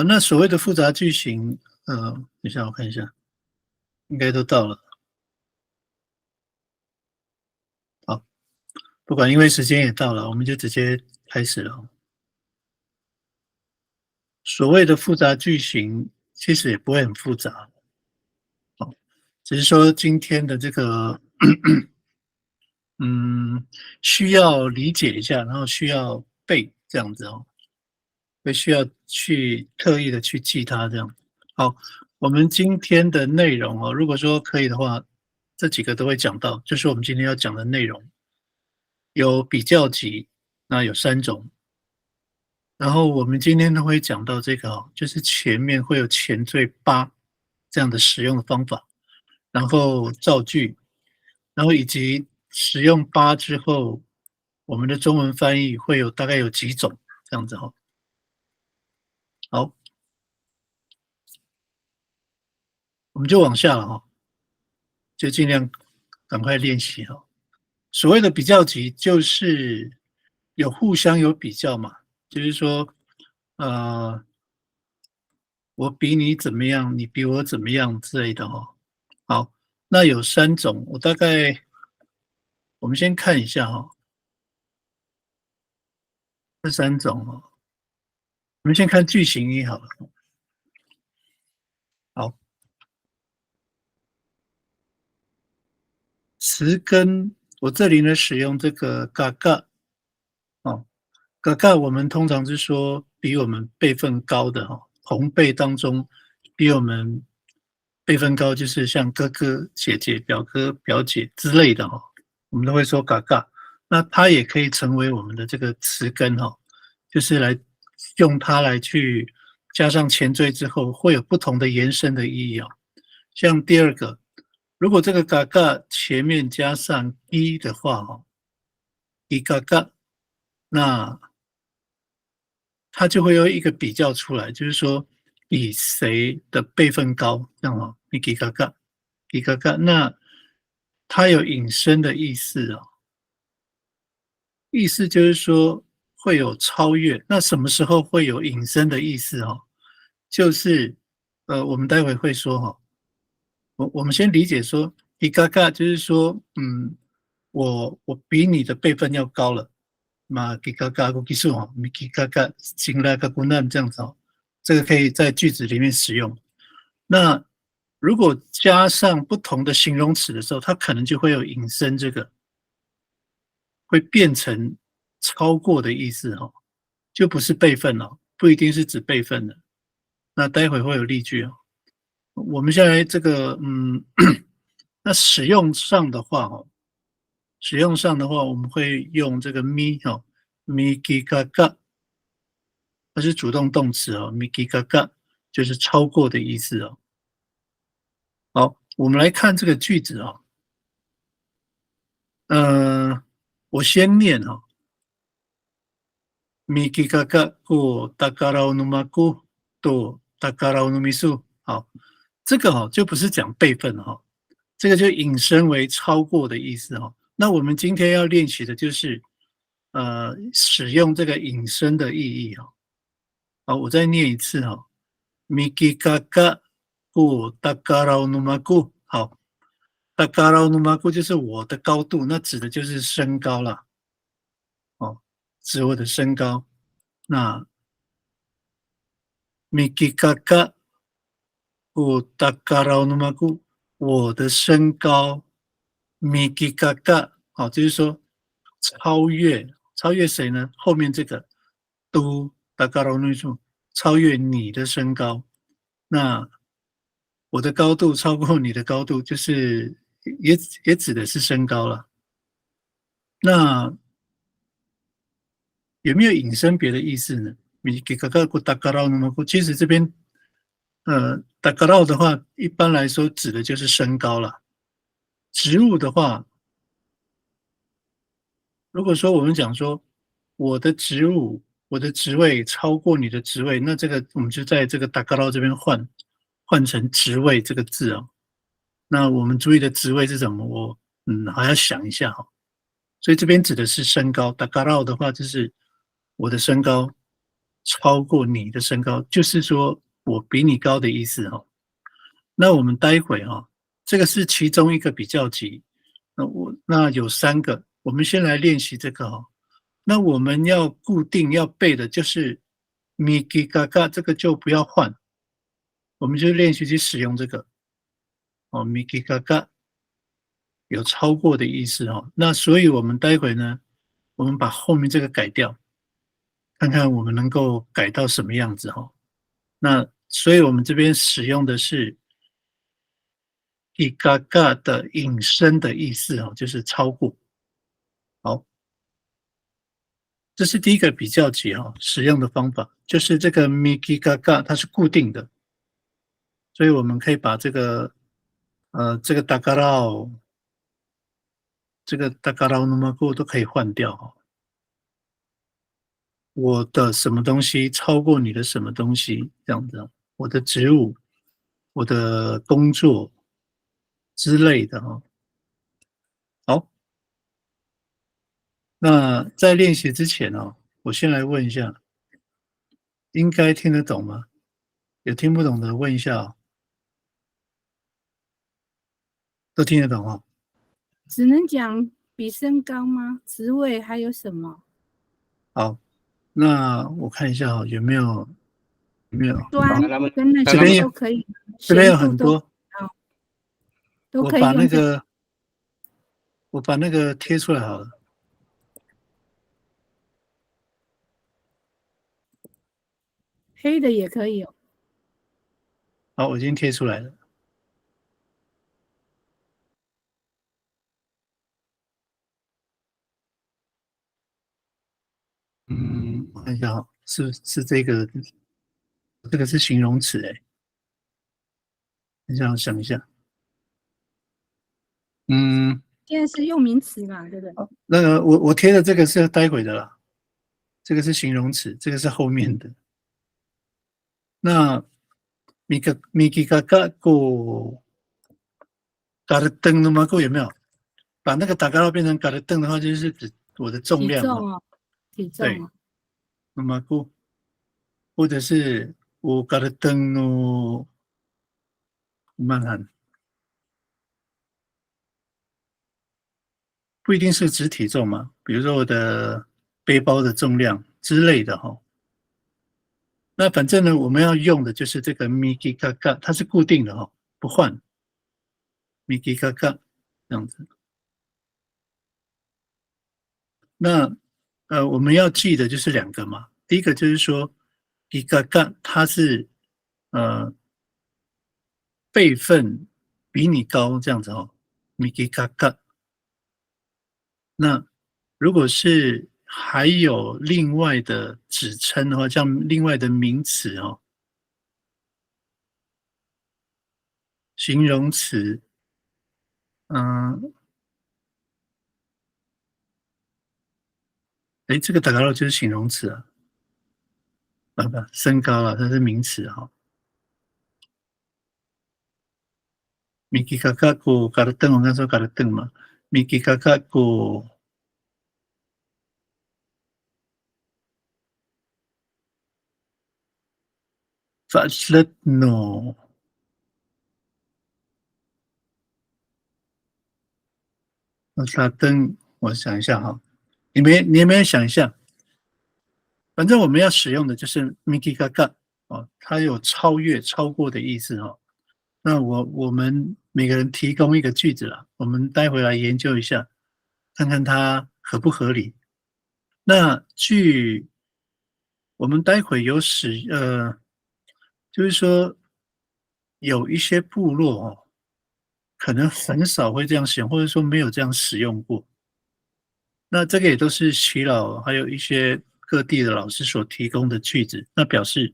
那所谓的复杂句型，等一下我看一下，应该都到了。好，不管，因为时间也到了，我们就直接开始了。所谓的复杂句型，其实也不会很复杂，只是说今天的这个需要理解一下，然后需要背这样子哦，会需要去特意的去记它这样。好，我们今天的内容哦，如果说可以的话，这几个都会讲到，就是我们今天要讲的内容。有比较级，那有3种。然后我们今天呢会讲到这个哦，就是前面会有前缀八这样的使用的方法，然后造句，然后以及使用八之后，我们的中文翻译会有大概有几种这样子哦。好，我们就往下了哈，就尽量赶快练习哈。所谓的比较级就是有互相有比较嘛，就是说，我比你怎么样，你比我怎么样之类的哦。好，那有3种，我们先看一下哈，这3种哦。我们先看句型一好了。好，词根我这里呢使用这个嘎嘎哦，嘎嘎我们通常是说比我们辈分高的哈，同辈当中比我们辈分高，就是像哥哥、姐姐、表哥、表姐之类的哈，我们都会说嘎嘎。那它也可以成为我们的这个词根哈，就是来用它来去加上前缀之后，会有不同的延伸的意义啊。像第二个，如果这个嘎嘎前面加上一的话哈，一嘎嘎，那它就会有一个比较出来，就是说比谁的辈分高，这样哦，你给嘎嘎，给嘎嘎，那它有引申的意思哦，意思就是说会有超越。那什么时候会有引申的意思哦？就是我们待会会说哈，我们先理解说，给嘎嘎就是说，我比你的辈分要高了。嘛，给嘎嘎，我技术哦，你给嘎嘎，行啦，嘎咕难这样子哦，这个可以在句子里面使用。那如果加上不同的形容词的时候，它可能就会有引申，这个会变成超过的意思哦，就不是辈分哦，不一定是指辈分的。那待会会有例句哦。我们现在这个那使用上的话哦。使用上的话，我们会用这个咪哦，咪叽嘎嘎，它是主动动词哦，咪叽嘎嘎就是超过的意思哦。好，我们来看这个句子哦，我先念哈、哦，咪叽嘎嘎过达嘎拉努马古多达嘎拉努米苏，好，这个哈、就不是讲辈分哈、这个就引申为超过的意思哈、那我们今天要练习的就是使用这个引申的意义哈、好，我再念一次哈，Miki Kaka 不 Takarau Numaku， 好，Takarau Numaku 就是我的高度，那指的就是身高啦，哦，指我的身高。那 Miki Kaka 不 Takarau Numaku， 我的身高 Miki Kaka， 好，就是说超越谁呢？后面这个都 Takarau Numaku。超越你的身高，那我的高度超过你的高度，就是也指的是身高了。那有没有引申别的意思呢？你给嘎嘎古达嘎绕那么其实这边达嘎绕的话，一般来说指的就是身高了。植物的话，如果说我们讲说我的植物，我的职位超过你的职位，那这个我们就在这个达嘎绕这边换成职位这个字啊、那我们注意的职位是什么？我还要想一下哈。所以这边指的是身高，达嘎绕的话就是我的身高超过你的身高，就是说我比你高的意思哈。那我们待会哈，这个是其中一个比较级，那有3个，我们先来练习这个哈。那我们要固定要背的就是咪吉嘎嘎，这个就不要换，我们就练习去使用这个哦，咪吉嘎嘎有超过的意思哈。那所以我们待会呢，我们把后面这个改掉，看看我们能够改到什么样子哈。那所以我们这边使用的是吉嘎嘎的引申的意思哈，就是超过。好，这是第一个比较级哈，使用的方法就是这个咪吉嘎嘎它是固定的，所以我们可以把这个大嘎绕这个大嘎绕那么过都可以换掉哈。我的什么东西超过你的什么东西，这样子，我的职务、我的工作之类的哈。好，那在练习之前哦，我先来问一下，应该听得懂吗？有听不懂的问一下哦，都听得懂哦。只能讲比身高吗？职位还有什么？好，那我看一下哦，有没有？端好，跟那些这边有都可以，这边有弦部都很多，都我把可以用这我把那个贴出来好了。黑的也可以哦。好，我已经贴出来了。我看一下哈，是这个是形容词哎，等一下我想一下。现在是用名词嘛，对不对？那个我贴的这个是待会的啦，这个是形容词，这个是后面的。那米吉嘎嘎过嘎的灯的吗？各位有没有把那个打嘎到变成嘎的灯的话，就是指我的重体量哈。重哦，体重对，哦。那么过或者是我嘎的灯哦，慢喊，不一定是指体重嘛，比如说我的背包的重量之类的哈。那反正呢，我们要用的就是这个咪吉嘎嘎，它是固定的哈，不换咪吉嘎嘎这样子。那我们要记的就是2个嘛。第一个就是说，吉嘎嘎它是呃辈分比你高这样子哦，咪吉嘎嘎。那如果是还有另外的指称的话，像另外的名词哦，形容词，嗯、这个大概就是形容词啊，不，身高啊，它是名词哈。米基卡卡古嘎的凳，我刚说嘎的凳嘛，米基卡卡古法勒诺，法凳，我想一下哈，你有没有想一下？反正我们要使用的就是米基卡卡哦，它有超越、超过的意思哈。那我们每个人提供一个句子啦，我们待会来研究一下，看看它合不合理。那据我们待会就是说有一些部落哦，可能很少会这样使用，或者说没有这样使用过。那这个也都是耆老还有一些各地的老师所提供的句子，那表示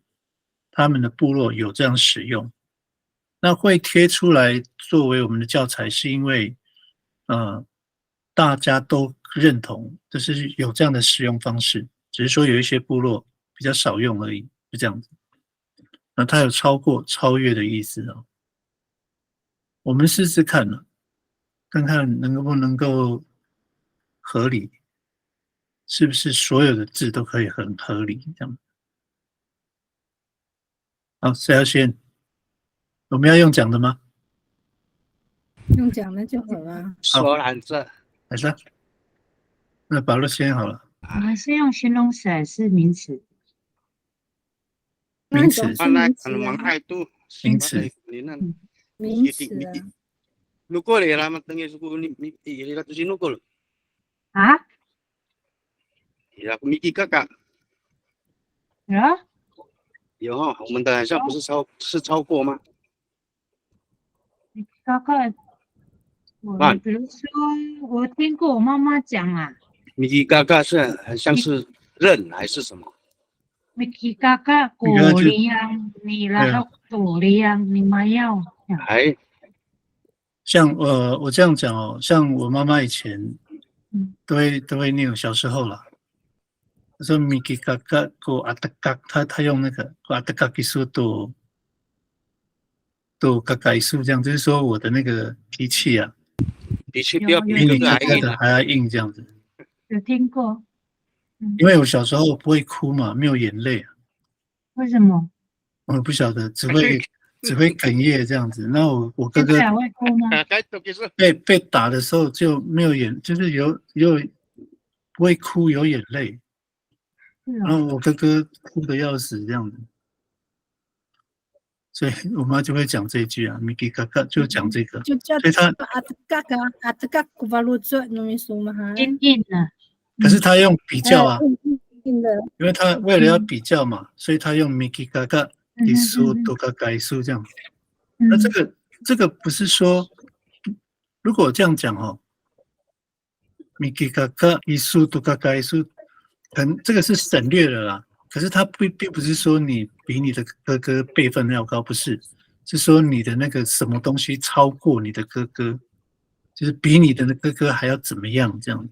他们的部落有这样使用。那会贴出来作为我们的教材，是因为呃大家都认同，就是有这样的使用方式，只是说有一些部落比较少用而已，就这样子。那它有超过、超越的意思哦。我们试试看呢，看看不能够合理，是不是所有的字都可以很合理这样？好，谁要先？我们要用讲的吗？用讲的就好了。说懒着，还是？那保罗先好了。我们是用形容词还是名词？名词那种是名词忙啊，爱度，名词你那名词啊。如果你那么等于说你那个就是如果了，啊？你那个米奇嘎嘎啊？有哈，我们的好像不是超过吗？大概我比如说，我听过我妈妈讲啊，米奇嘎嘎是很像是认还是什么？米奇嘎嘎果里样，你那个果里样，你妈要还像我这样讲哦，像我妈妈以前都会念，小时候啦，她说米吉嘎嘎过阿德嘎，她用那个阿德嘎技术都嘎嘎艺术这样，就是说我的那个脾气啊，脾气比比你哥哥哥的还要硬这样子。有听过？因为我小时候不会哭嘛，没有眼泪啊，为什么？我不晓得，只会哽咽这样子。那我哥哥现在还会哭吗？被打的时候就没有眼，就是有不会哭，有眼泪。然后我哥哥哭得要死这样子，所以我妈就会讲这一句啊，米吉嘎嘎就讲这个，就叫所以他阿德嘎嘎阿德嘎古巴路做农民说嘛哈。硬硬的。可是他用比较啊，硬的。因为他为了要比较嘛，所以他用米吉嘎嘎一数多嘎嘎一数这样。那这个不是说，如果这样讲哦，米吉嘎嘎一数多嘎嘎一数，这个是省略了啦。可是它并不是说你比你的哥哥辈分要高，不是，是说你的那个什么东西超过你的哥哥，就是比你的哥哥还要怎么样这样。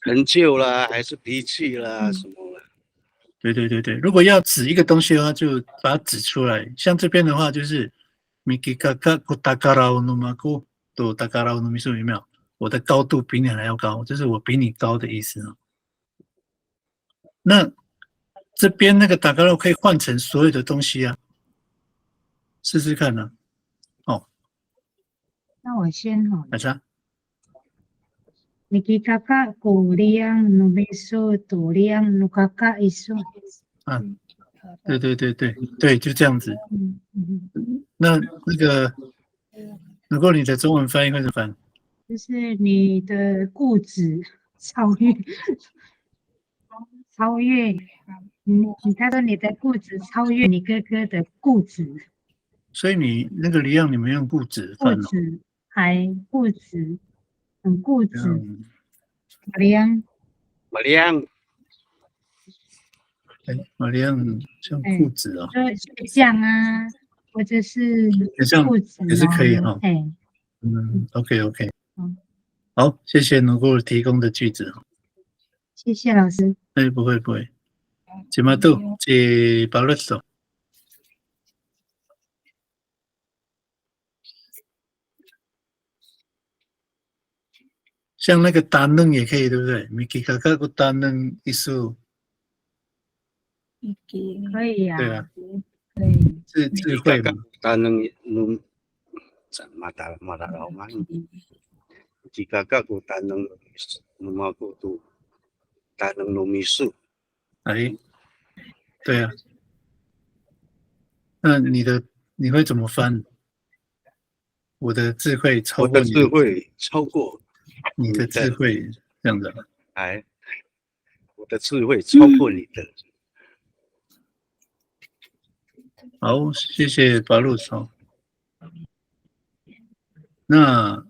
成就啦，还是脾气啦，什么啦？对，如果要指一个东西的话，就把它指出来。像这边的话，就是米吉嘎嘎古达嘎拉乌努马古多达嘎拉乌努米数有没有？我的高度比你还要高，就是我比你高的意思啊。那这边那个达嘎拉可以换成所有的东西啊，试试看呢。哦，那我先好了。大家。Miki kakak kuliang nubisu tuliang nukaka isu。对，就这样子。那个，如果你的中文翻译会怎么翻？就是你的固执超越，他说你的固执超越你哥哥的固执。所以你那个李阳，你们用固执翻哦。固执，还固执。很固执，玛丽安，玛丽安像固执哦，倔强啊，或者是固执，也是可以哈。OK，好，谢谢农姑提供的句子。谢谢老师。不会。今嘛都是保罗手。像那个单能也可以，对不对？米奇卡卡个单能一数，可以呀。对啊，可以。智慧嘛。单能马达老嘛，米奇卡卡个单能马个都单能农米数。哎，对啊。那你会怎么翻？我的智慧超过你的智慧，这样子。哎，我的智慧超过你的。好，谢谢白露草。那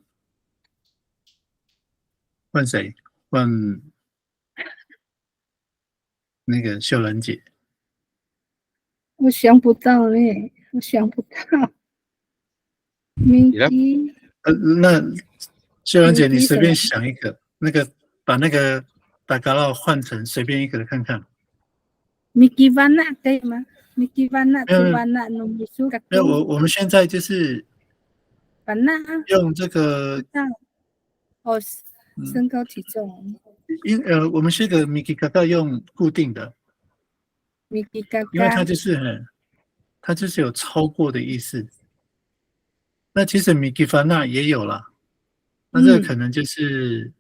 换谁？换那个秀兰姐。我想不到嘞，我想不到。Miki，那秀兰姐，你随便想一个，把那个达嘎拉换成随便一个看看。Miki Vana 可以吗？Miki Vana 是 Vana 农民数。没有，我们现在就是用这个哦，身高体重。我们是个 Miki 嘎嘎用固定的。Miki 嘎嘎，因为它就是它就是有超过的意思。那其实米吉法纳也有啦，那这个可能就是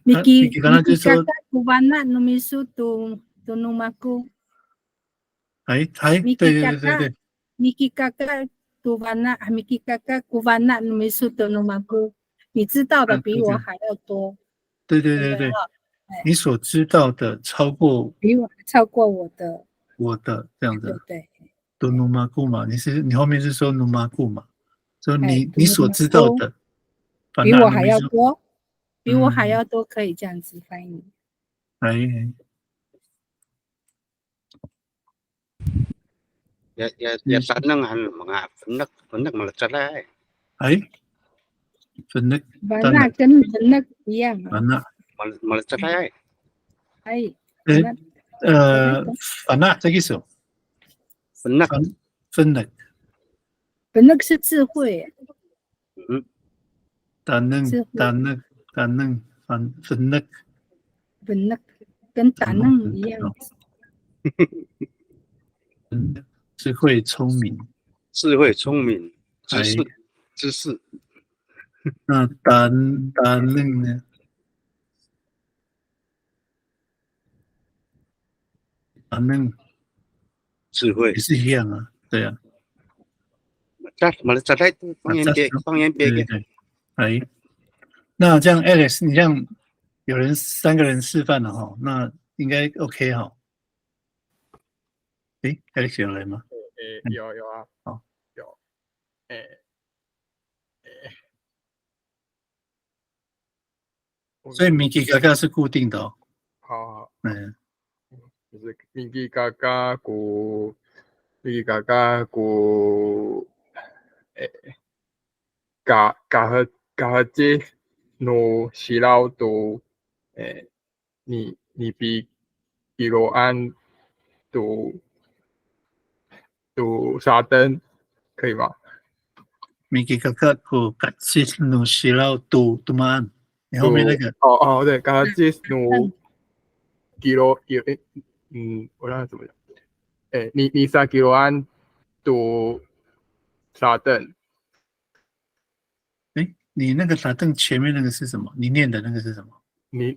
Miki 米吉法纳就是说， kakak kuwana numisu tu numaku. 对对对对， Miki kakak Miki kakak kuwana numisu tu numaku. 你知道的比我还要多，对对对对，你所知道的超过我的这样子。对，都努马固嘛，你后面是说努马固嘛，说你所知道的，比我还要多，比我还要多，可以这样子翻译。Ya tanangan mga penek malatsalay. penek 反那跟那一样啊。malatsalay. 反那这个意思。penek 是智慧。penek 跟打嫩一样。智慧聪明，知识。那打嫩呢？打嫩智慧也是一样啊，对啊。malatsalay方言别个。那这样 Alex， 你这样有人3个人示范了哈，那应该 OK 哈。Alex 有来吗？有啊，好，有，所以 Miki 嘎嘎是固定的哦。好，就是Miki 嘎嘎古嘎吉努西劳都你比吉罗安都沙登，可以吗？Miki 嘎嘎古嘎吉努西劳都嘛安，你后面那个对，嘎吉努吉罗我让他怎么讲？你萨吉罗安都沙登。你那个沙登前面那个是什么？你念的那个是什么？你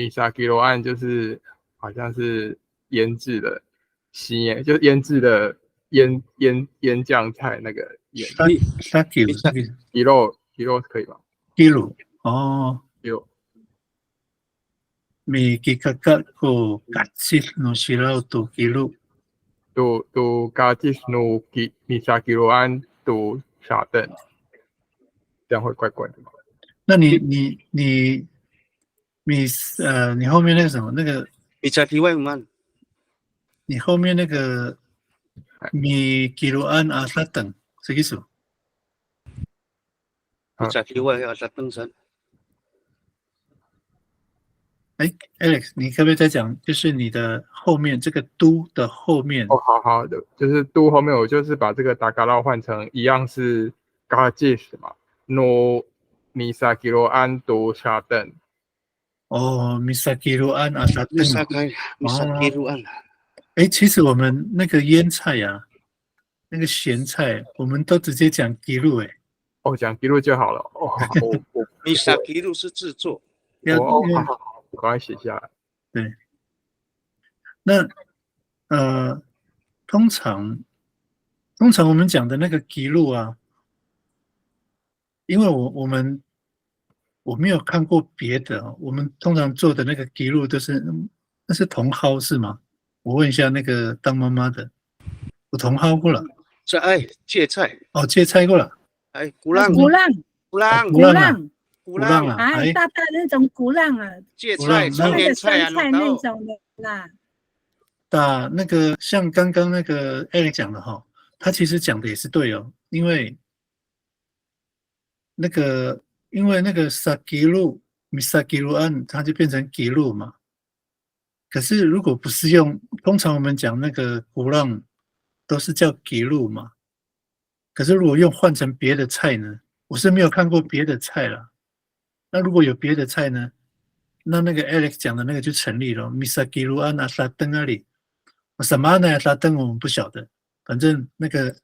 萨吉罗安就是好像是腌制的西，就是腌制的腌酱菜那个腌。沙吉罗可以吗？吉鲁哦。Miki 嘎嘎古嘎吉努西劳都吉鲁。都嘎吉努你萨吉罗安都沙登。这样会怪怪的吗？那你后面那个什么那个？你后面那个米吉鲁安阿萨等是几首？Alex， 你可不可以再讲？就是你的后面这个都的后面。好的，就是都后面我就是把这个达嘎拉换成一样是嘎吉什嘛。No Misakiro an do Shaden。Misakiro an 阿萨登。Misakiro an。其实我们那个腌菜呀，那个咸菜，我们都直接讲吉鲁讲吉鲁就好了。Misakiro 是制作。好，我赶快写下来。对。那通常我们讲的那个吉鲁啊。因为我没有看过别的，我们通常做的那个吉路都是那是茼蒿是吗？我问一下那个当妈妈的，我茼蒿过了。芥菜。芥菜过了。鼓浪啊，大那种鼓浪啊，芥菜、常年菜啊，那种的啦。打那个像刚刚那个 Alex 讲的哈，他其实讲的也是对哦，因为那个Sakiru an 它就变成吉路嘛。可是如果不是用，通常我们讲那个鼓浪都是叫吉路嘛。可是如果换成别的菜呢，我是没有看过别的菜啦。那如果有别的菜呢，那个 Alex 讲的那个就成立了。Misakiru an 阿萨登那里，什么呢？沙登我们不晓得，反正那个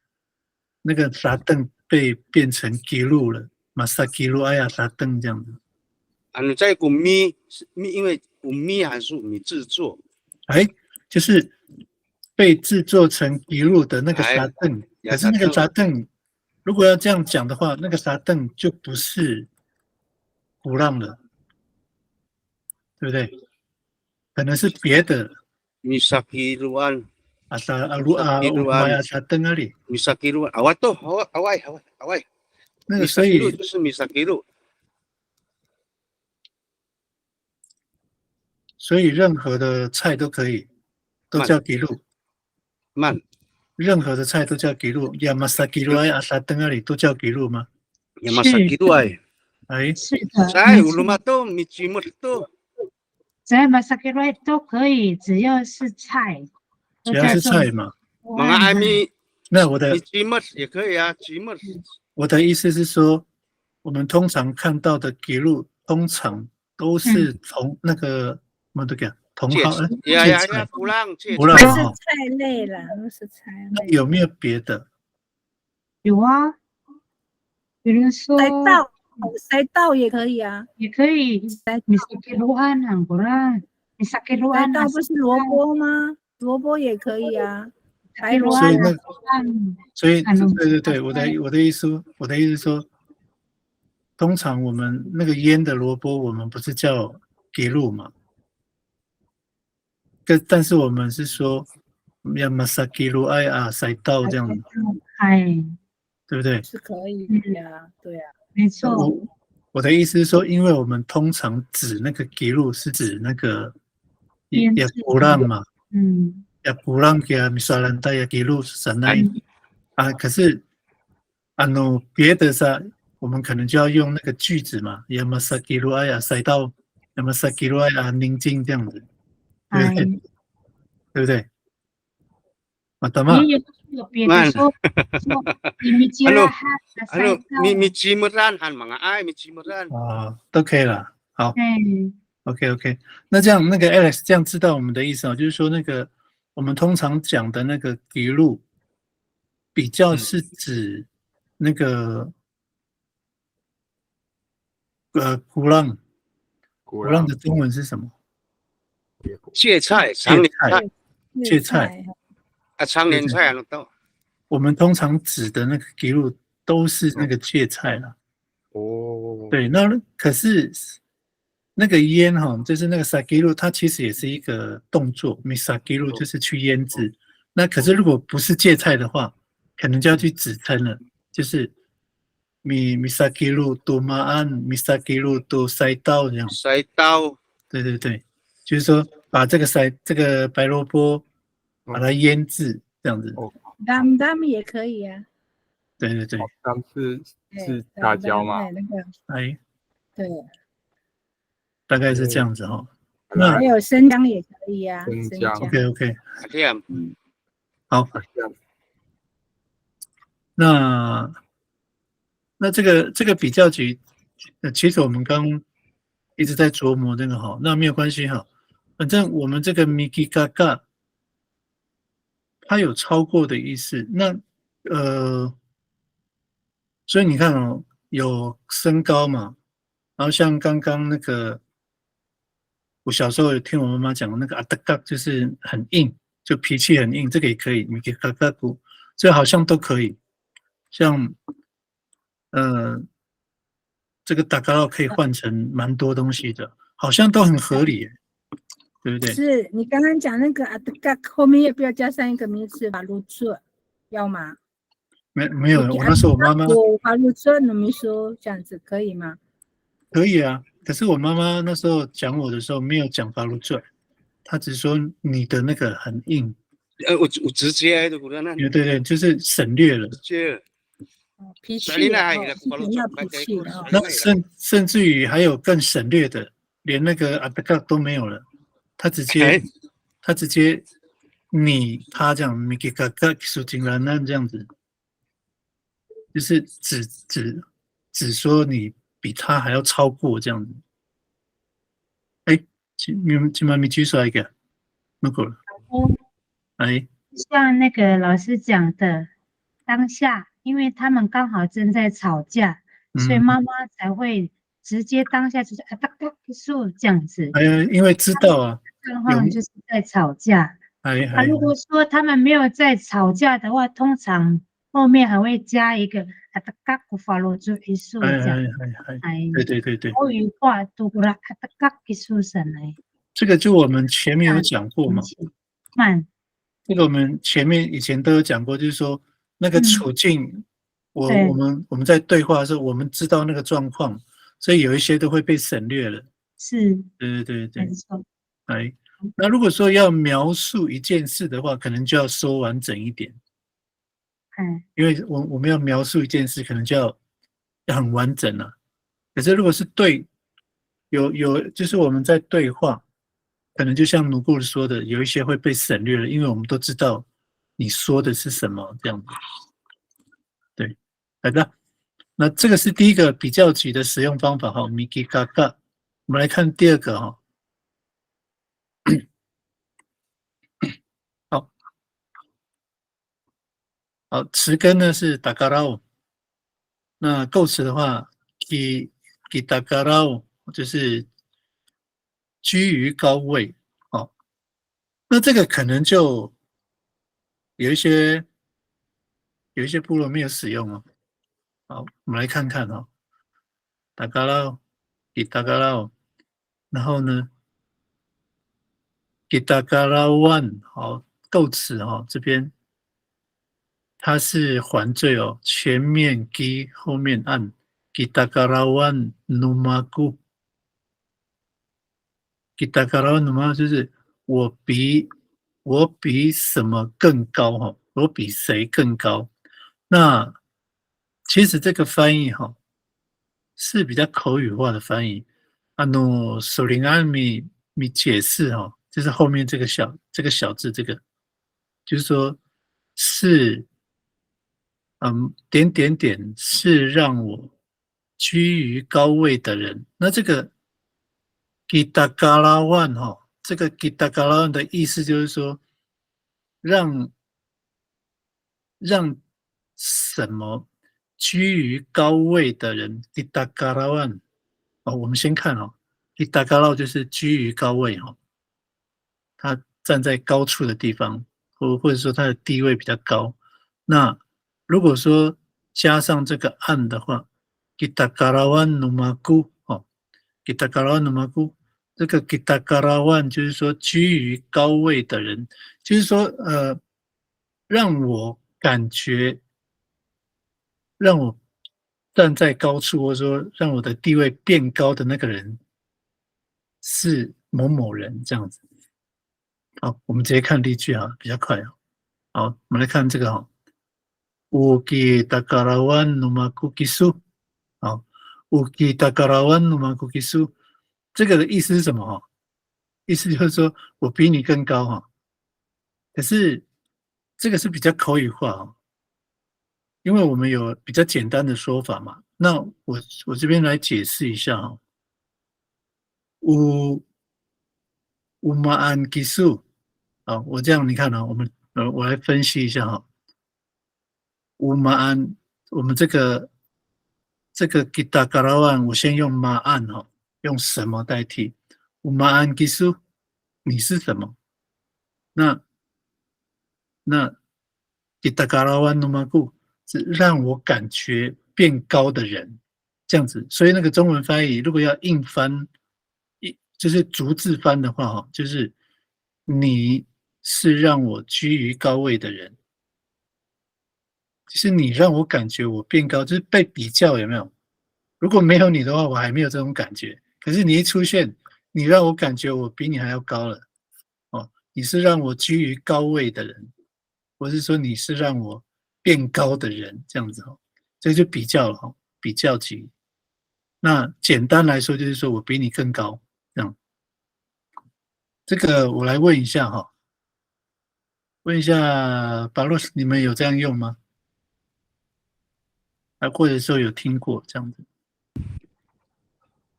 沙登被变成吉路了，马萨吉路哎呀沙登这样子。在古米，因为古米函数你制作，哎，就是被制作成吉路的那个沙登，可是那个沙登，如果要这样讲的话，那个沙登就不是古浪了，对不对？可能是别的。Misakiruan. Misakiruan. Awai. 那个所以就是 Misakiru。所以任何的菜都可以，都叫吉路。慢。任何的菜都叫吉路。Yamasakiruai asadengari 都叫吉路吗？ Yamasakiruai。哎，是的。在Ulumato, Michimuto。在Masakiruai 都可以，只要是菜。只要是菜嘛。那我的也可以啊，我的意思是说，我们通常看到的吉路，通常都是从那个什么都讲茼蒿，芥菜，不让是菜类了，那是菜类。有没有别的？有啊，比如说塞稻也可以啊，也可以。Misakiruan 很不让，Misakiruan 塞稻不是萝卜吗？萝卜也可以啊。所以对，我的意思是说，通常我们那个腌的萝卜，我们不是叫吉路嘛？但是我们是说要Masakiruai啊，塞稻这样子，对不对？是可以的，对啊，没错。我的意思是说，因为我们通常指那个吉路是指那个也不让嘛，也不让给misalan带也吉路神来啊，可是别的啥，我们可能就要用那个句子嘛，Yamasakiruai啊，塞稻，Yamasakiruai啊，宁静这样子，对不对？对不对？有别的说Michimuran han mga ay Michimuran 都可以了。好，OK， 那这样那个 Alex 这样知道我们的意思啊，就是说那个我们通常讲的那个吉路，比较是指那个古浪的中文是什么？芥菜，芥菜啊，常年菜啊，都。我们通常指的那个吉路都是那个芥菜啦。哦，对，那可是那个腌就是那个 sakiru， 它其实也是一个动作 ，misakiru 就是去腌制。那可是如果不是芥菜的话，可能就要去指称了，就是 misakiru do maan，misakiru do 塞刀这样。塞刀。对，就是说把这个白萝卜把它腌制这样子。dam 也可以啊。对dam 是辣椒吗？哎，对，大概是这样子哈。那还有生姜也可以啊。生姜 ，OK， 好。那这个比较级，其实我们刚一直在琢磨这个哈，那没有关系哈，反正我们这个 Miki Gaga 它有超过的意思。那所以你看哦，有升高嘛，然后像刚刚那个，我小时候有听我妈妈讲那个阿达嘎，就是很硬，就脾气很硬，这个也可以，Miki Gaga 鼓，这好像都可以。像这个打嘎佬可以换成蛮多东西的，好像都很合理，对不对？是你刚刚讲那个阿德嘎后面要不要加上一个名词法鲁措？要吗？没有，我那时候我妈妈法鲁措，你们说这样子可以吗？可以啊，可是我妈妈那时候讲我的时候没有讲法鲁措，她只说你的那个很硬。我直接的，对，就是省略了。脾气，那甚至于还有更省略的，连那个阿德嘎都没有了，他直接他这样米给嘎嘎属金兰那这样子，就是只说你比他还要超过这样子。哎，今晚没举出来一个，那个了。哎，像那个老师讲的，当下，因为他们刚好正在吵架，所以妈妈才会直接当下就是啊哒哒说这样子。因为知道啊，状况就是在吵架。如果说他们没有在吵架的话，通常后面还会加一个啊哒嘎古法罗就一束这样。对，口语化都不啦啊哒嘎一束神来。这个就我们前面有讲过嘛。这个我们以前都有讲过，就是说那个处境，我们在对话的时候，我们知道那个状况，所以有一些都会被省略了。是，对，没错。那如果说要描述一件事的话，可能就要说完整一点。因为我们要描述一件事，可能就要很完整了。可是如果是就是我们在对话，可能就像奴顾说的，有一些会被省略了，因为我们都知道你说的是什么这样子。对，好的。那这个是第一个比较级的使用方法哈 ，miki gaga。我们来看第二个哈。好，词根呢是 dagarao。那构词的话 ki dagarao 就是居于高位。好，那这个可能就有一些部落没有使用哦。好，我们来看看哦。dagarao ki dagarao， 然后呢 ki dagarawan， 好，构词哈，这边它是还缀哦，前面 ki 后面 an。kita karawan numaku， kita karawan numaku 就是我比什么更高哈，我比谁更高。那其实这个翻译哈是比较口语化的翻译。索林安米解释哈，就是后面这个小字，这个就是说是点点点是让我居于高位的人。那这个 Kitagarawan 哈，这个 Kitagarawan 的意思就是说让什么居于高位的人 Kitagarawan。我们先看Kitagarawan 就是居于高位哈，他站在高处的地方，或者说他的地位比较高。那如果说加上这个岸的话 ，Kitagarawan numaku Kitagarawan numaku， 这个 Kitagarawan 就是说居于高位的人，就是说让我感觉，让我站在高处，或者说让我的地位变高的那个人是某某人这样子。好，我们直接看例句比较快。好，我们来看这个Uki Takarawan numaku kisu。好 ，Uki Takarawan numaku kisu， 这个的意思是什么意思就是说我比你更高可是这个是比较口语化因为我们有比较简单的说法嘛。那我这边来解释一下Umaan kisu。好，我这样你看我来分析一下Umaan， 我们这个 Kitagarawan， 我先用 Maan 用什么代替 Umaan kisu， 你是什么？那 Kitagarawan numaku 是让我感觉变高的人，这样子。所以那个中文翻译如果要硬翻，就是逐字翻的话就是你是让我居于高位的人，就是你让我感觉我变高，就是被比较，有没有？如果没有你的话，我还没有这种感觉。可是你一出现，你让我感觉我比你还要高了你是让我居于高位的人，或是说你是让我变高的人，这样子这就比较了比较级。那简单来说就是说我比你更高，这样。这个我来问一下问一下巴洛斯，你们有这样用吗？或者说有听过这样子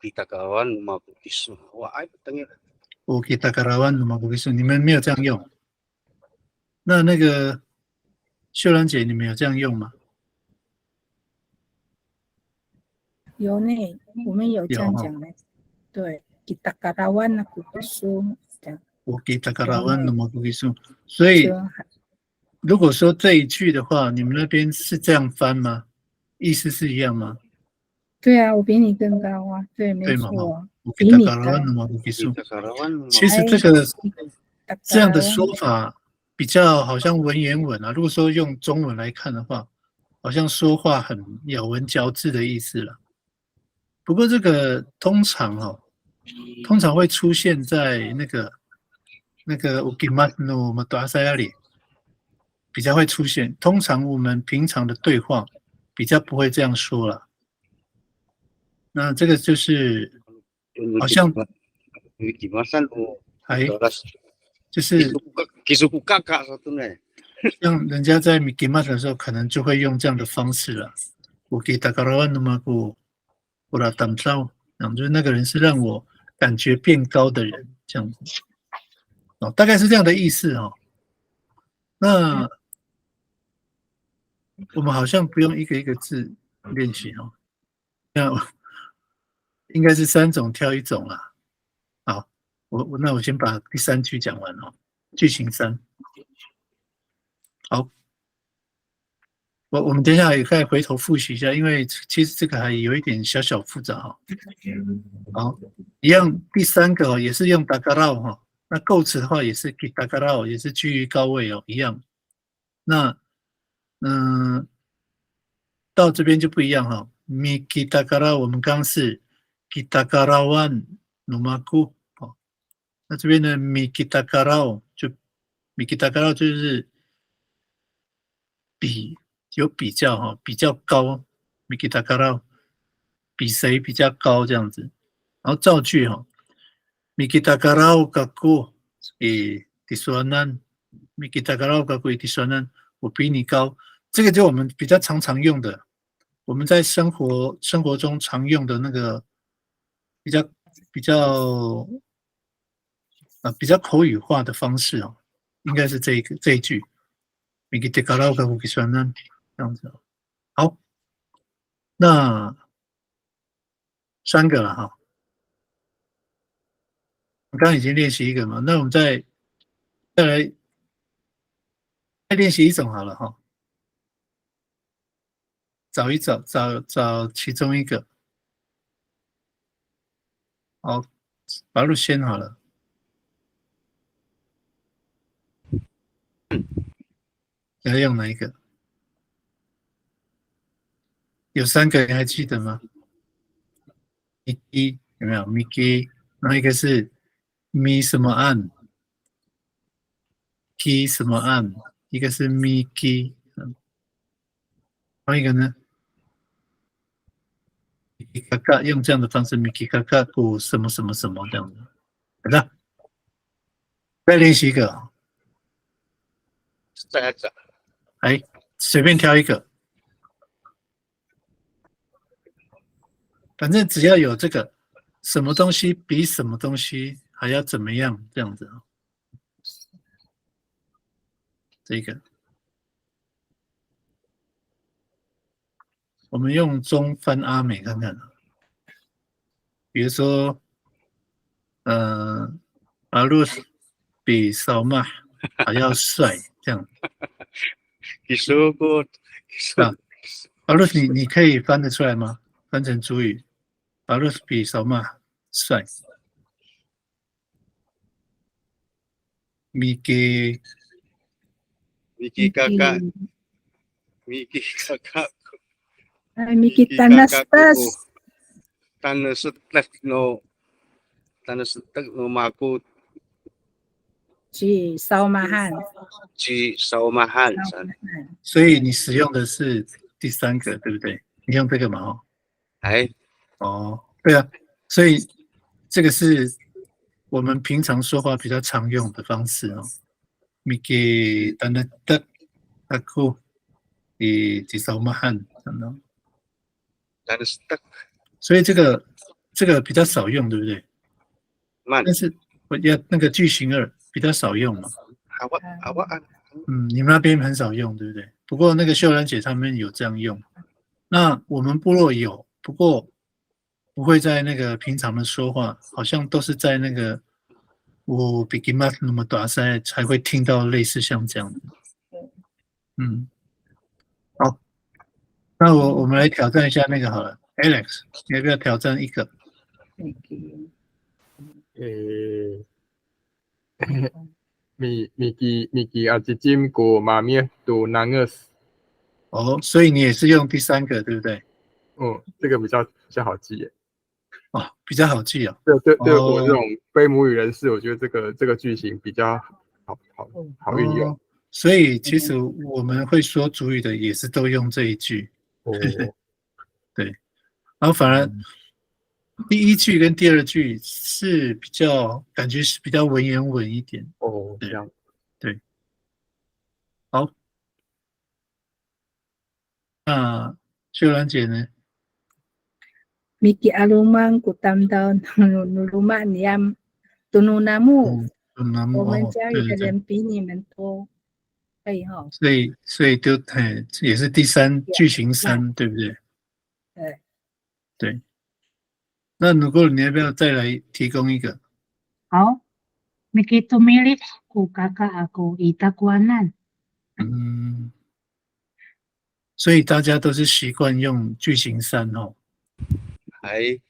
？Kitagarawan numaku kisu， 我爱等于Kitagarawan numaku kisu， 你们没有这样用那个秀兰姐，你们有这样用吗？有呢，我们有这样讲的。对，kita kawan aku besok 这样。我给大家问那么多数，所以如果说这一句的话，你们那边是这样翻吗？意思是一样吗？对啊，我比你更高啊，对，没对嘛？错，我给比你高。大家问那么多数。 Kawan 其实这个这样的说法比较好像文言文啊。如果说用中文来看的话，好像说话很咬文嚼字的意思了。不过这个通常会出现在那个 Ukimatno Madrasah 里，比较会出现。通常我们平常的对话比较不会这样说了。那这个就是好像就是像人家在 Mikimas 的时候，可能就会用这样的方式了。我给大家问那么过，我来当招，就是那个人是让我感觉变高的人，这样子。大概是这样的意思哦。那我们好像不用一个一个字练习哦。那应该是3种挑1种啦。好，那我先把第3句讲完哦。句型3。好，我们等一下也可以回头复习一下，因为其实这个还有一点小小复杂哈。好，一样第3个也是用 dagarao 哈。那构词的话也是 dagarao， 也是居于高位哦，一样。那到这边就不一样哈。Miki dagarao 我们刚刚是 kitagarawan numaku 哦。那这边的 Miki dagarao 就 Miki dagarao 就是有比较哈，比较高 Miki dagarao 比谁比较高这样子。然后造句哈。Miki dagarao kaku disuanan Miki dagarao kaku disuanan 我比你高，这个就我们比较常用的，我们在生活中常用的那个比较口语化的方式哦，应该是这一句 Miki dagarao kaku disuanan 这样子哦。好，那3个了哈。我刚刚已经练习1个嘛，那我们再练习1种好了哈。找其中1个。好，把路先好了。要用哪一个？有3个，你还记得吗 ？Miki 有没有 ？Miki， 然后一个是 Mi 什么案 ，Ki 什么案，一个是 Miki， 然后一个呢 ？Miki Kaka 用这样的方式 ，Miki Kaka 古什么什么什么这样子，好的。再练习1个。来，随便挑1个。反正只要有这个什么东西比什么东西还要怎么样这样子啊，这个我们用中翻阿美看看，比如说阿鲁比扫码还要帅这样。阿鲁你可以翻得出来吗？翻成主语。阿鲁比扫码帅。Miki Kakak Miki tanastas no maku Ji saumahan， 所以你使用的是第3个，对不对？你用这个嘛？对啊，所以这个是我们平常说话比较常用的方式哦。Miki tanastas aku di saumahan， 所以这个比较少用，对不对？但是我要那个句型2比较少用嘛。你们那边很少用，对不对？不过那个秀兰姐他们有这样用，那我们部落有，不过不会在那个平常的说话，好像都是在那个我比 i 马那么大赛才会听到类似像这样的。嗯，好，那我们来挑战一下那个好了 ，Alex， 你要不要挑战一个？Miki ajijim ko mamie do nangus。哦，所以你也是用第三个，对不对？这个比较好记耶。哦，比较好记哦。对我这种非母语人士，我觉得这个句型比较好运用。所以其实我们会说主语的也是都用这一句。对，然后反而第一句跟第二句是比较感觉是比较文言文一点。这样。对，好，那秀兰姐呢？Miki alumang kutamdao nuluman yam tununamu，我们家里的人比你们多，可以哈。所以就也是第三句型3，对不对？对。那如果你要不要再来提供一个？好，Miki tumilit ku kakak aku itakuanan。所以大家都是习惯用句型3哦。OK，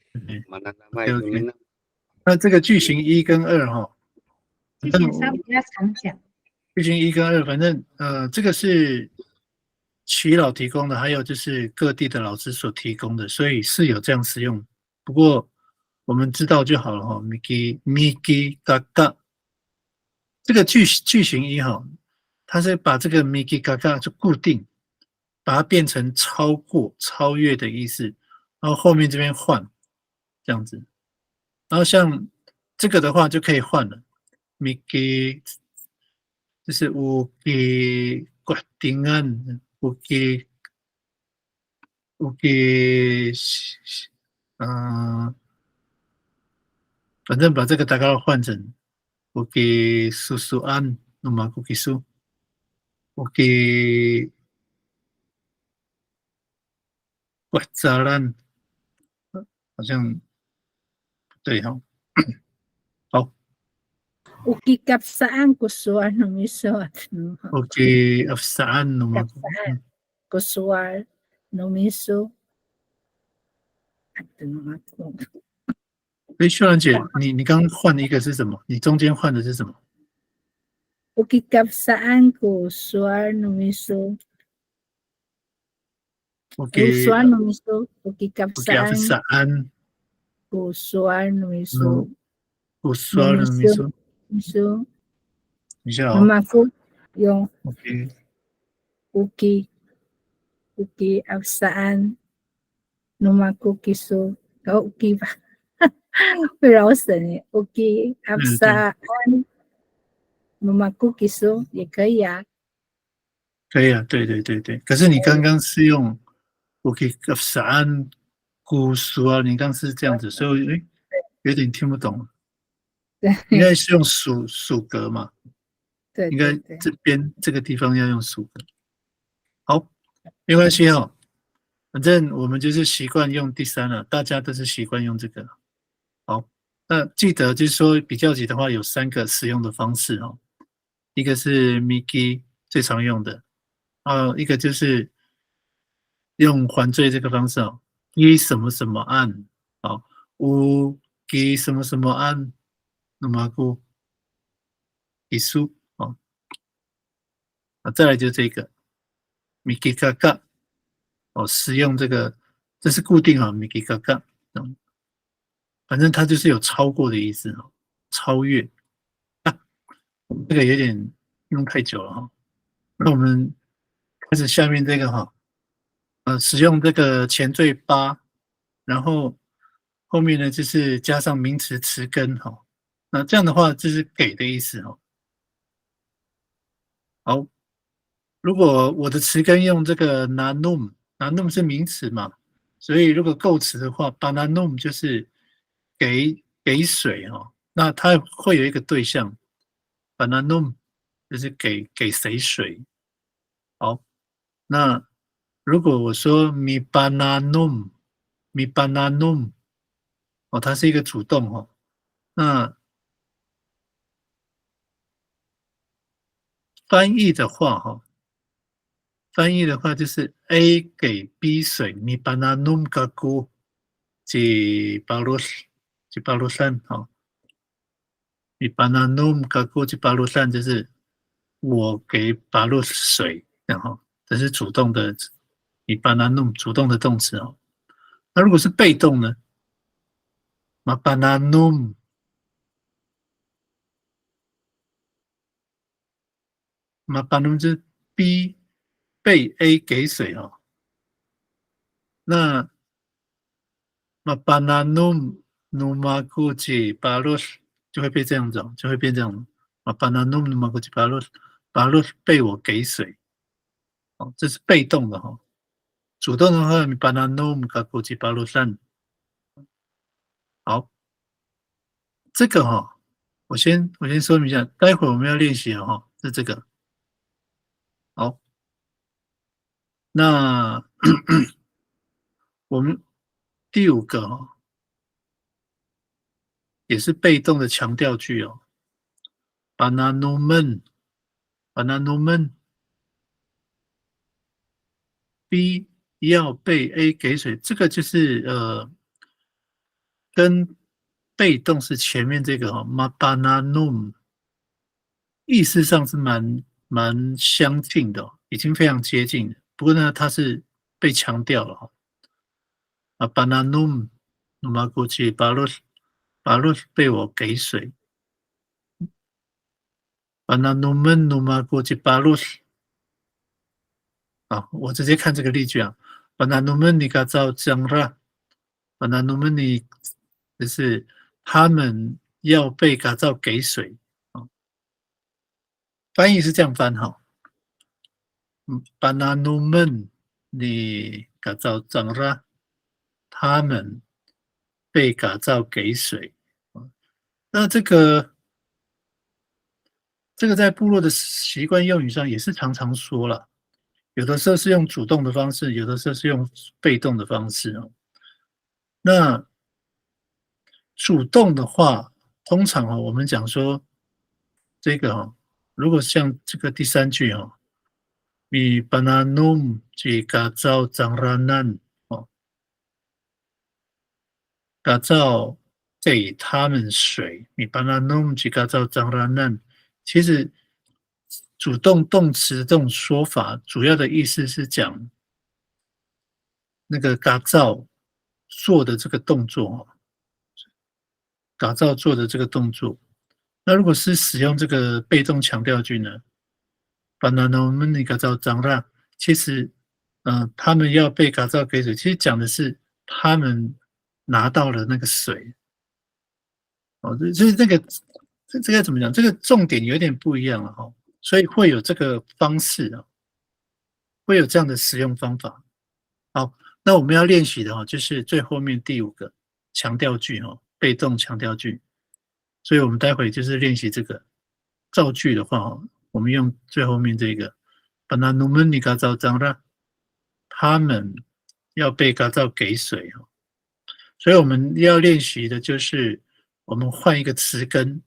那这个句型1跟2哈，句型3比较常讲。句型1跟2，反正这个是耆老提供的，还有就是各地的老师所提供的，所以是有这样使用。不过我们知道就好了哈。Miki gaga， 这个句型1哈，它是把这个 Miki gaga 就固定，把它变成超过、超越的意思，然后后面这边换这样子。然后像这个的话就可以换了 ，Miki 就是Uki Guatingan Uki 反正把这个大概换成 Uki Susuan Numa Uki Su Uki Guazalan 好像对哈。好。Uki kapsaan kusuar numisot. Uki kapsaan kapsaan kusuar numiso. 秀兰姐，你刚换一个是什么？你中间换的是什么 ？Uki kapsaan kusuar numiso. Kusuar numiso. Uki kapsaan kusuar numiso. Kusuar numiso. 等一下哦。Numaku yung Uki kapsaan numaku kiso. Uki 会绕神耶。Uki kapsaan numaku kiso 也可以啊。可以啊，对。可是你刚刚是用 Uki kapsaan kusuar， 你刚是这样子，所以有点听不懂。应该是用属格嘛？对，应该这边这个地方要用属格。好，没关系哦，反正我们就是习惯用第3了，大家都是习惯用这个。好，那记得就是说比较级的话有3个使用的方式哦，一个是 Miki 最常用的，一个就是用还罪这个方式哦，一什么什么案，好，乌给什么什么案。那么过一书哦，再来就这个 Miki gaga 哦，使用这个这是固定啊 Miki gaga， 反正它就是有超过的意思哦，超越这个有点用太久了哈。那我们开始下面这个哈，使用这个前缀8，然后后面呢就是加上名词词根哈。那这样的话，就是给的意思哦。好，如果我的词根用这个 nanum 是名词嘛，所以如果构词的话 ，bananum 就是给水哦。那它会有一个对象 ，bananum 就是给谁水。好，那如果我说 mi bananum，mi bananum，哦，它是一个主动哦。那翻译的话哈，翻译的话就是 A 给 B 水，mi bananum kaku ci balusan 哈，mi bananum kaku ci balusan 就是我给巴路水，然后这是主动的，mi bananum 主动的动词哦。那如果是被动呢？ma bananum ma bananum 就是 B 被 A 给水哦。那 ma bananum numaguchi balos 就会变这样子哦，就会变这样。ma bananum numaguchi balos 被我给水哦，这是被动的哈、哦。主动的话，mi bananum kaguchi balosan 好。这个哈、哦，我先说明一下，待会我们要练习的哈、哦，是这个。好，那我们第五个哈、哦，也是被动的强调句哦。bananumen B 要被 A 给水，这个就是跟被动是前面这个哈、哦、，ma bananum 意思上是蛮相近的、哦，已经非常接近了。不过呢，它是被强调了哈、哦。bananum numaguchi balos 被我给水，bananumen numaguchi balos 啊，我直接看这个例句啊，bananumen ni kazao jangra，bananumen ni 就是他们要被改造给水啊，翻译是这样翻哈。bananumen ni kazao jangra，他们被改造给水。那这个在部落的习惯用语上也是常常说了，有的时候是用主动的方式，有的时候是用被动的方式哦。那主动的话，通常我们讲说这个如果像这个第三句mi bananum jika zau zangranan 打造给他们水，mi bananum jika zau zangranan，其实主动动词这种说法，主要的意思是讲那个打造做的这个动作打造做的这个动作。那如果是使用这个被动强调句呢 ？banana 们那个叫长大，其实，他们要被改造给水，其实讲的是他们拿到了那个水。哦，就是这个怎么讲？这个重点有点不一样了哈，所以会有这个方式啊，会有这样的使用方法。好，那我们要练习的就是最后面第五个强调句被动强调句。所以我们待会就是练习这个造句的话我们用最后面这个 ，bananumen ni kazao zangra，他们要被改造给水所以我们要练习的就是我们换一个词根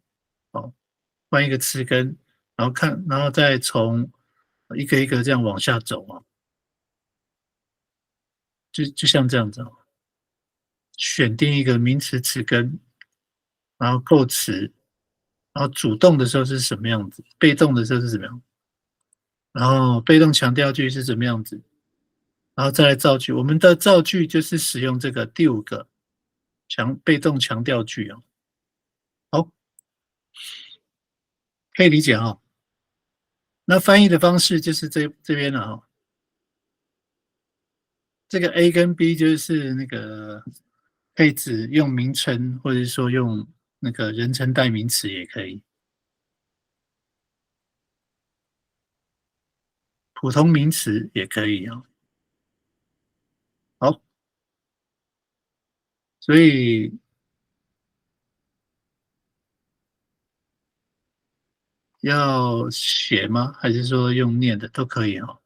换一个词根，然后再从一个一个这样往下走就像这样子选定一个名词词根，然后构词，然后主动的时候是什么样子，被动的时候是怎么样，然后被动强调句是怎么样子，然后再来造句。我们的造句就是使用这个第五个被动强调句好，可以理解那翻译的方式就是这边了这个 A 跟 B 就是那个可以指用名称，或者说用那个人称代名词也可以，普通名词也可以好，所以要写吗？还是说用念的都可以哦？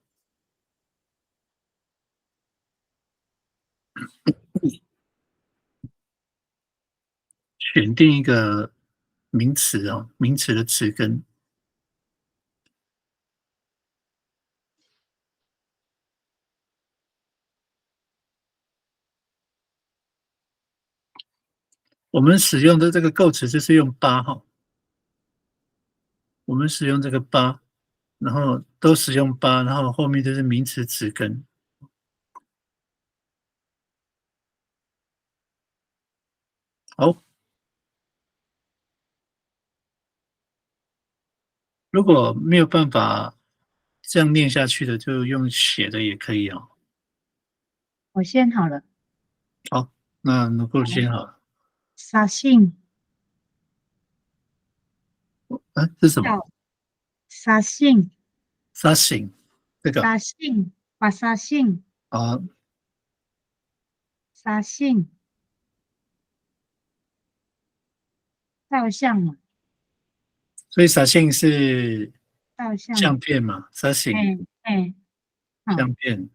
选定一个名词哦，名词的词根。我们使用的这个构词就是用八哈，我们使用这个八，然后都使用八，然后后面就是名词词根。好，如果没有办法这样念下去的，就用写的也可以哦。我先好了。好，那能够先好了。沙信，是什么？沙信，沙醒，这个沙信，把沙信，啊，沙信，照相嘛，所以沙信是照相，相片嘛，沙醒好，相片。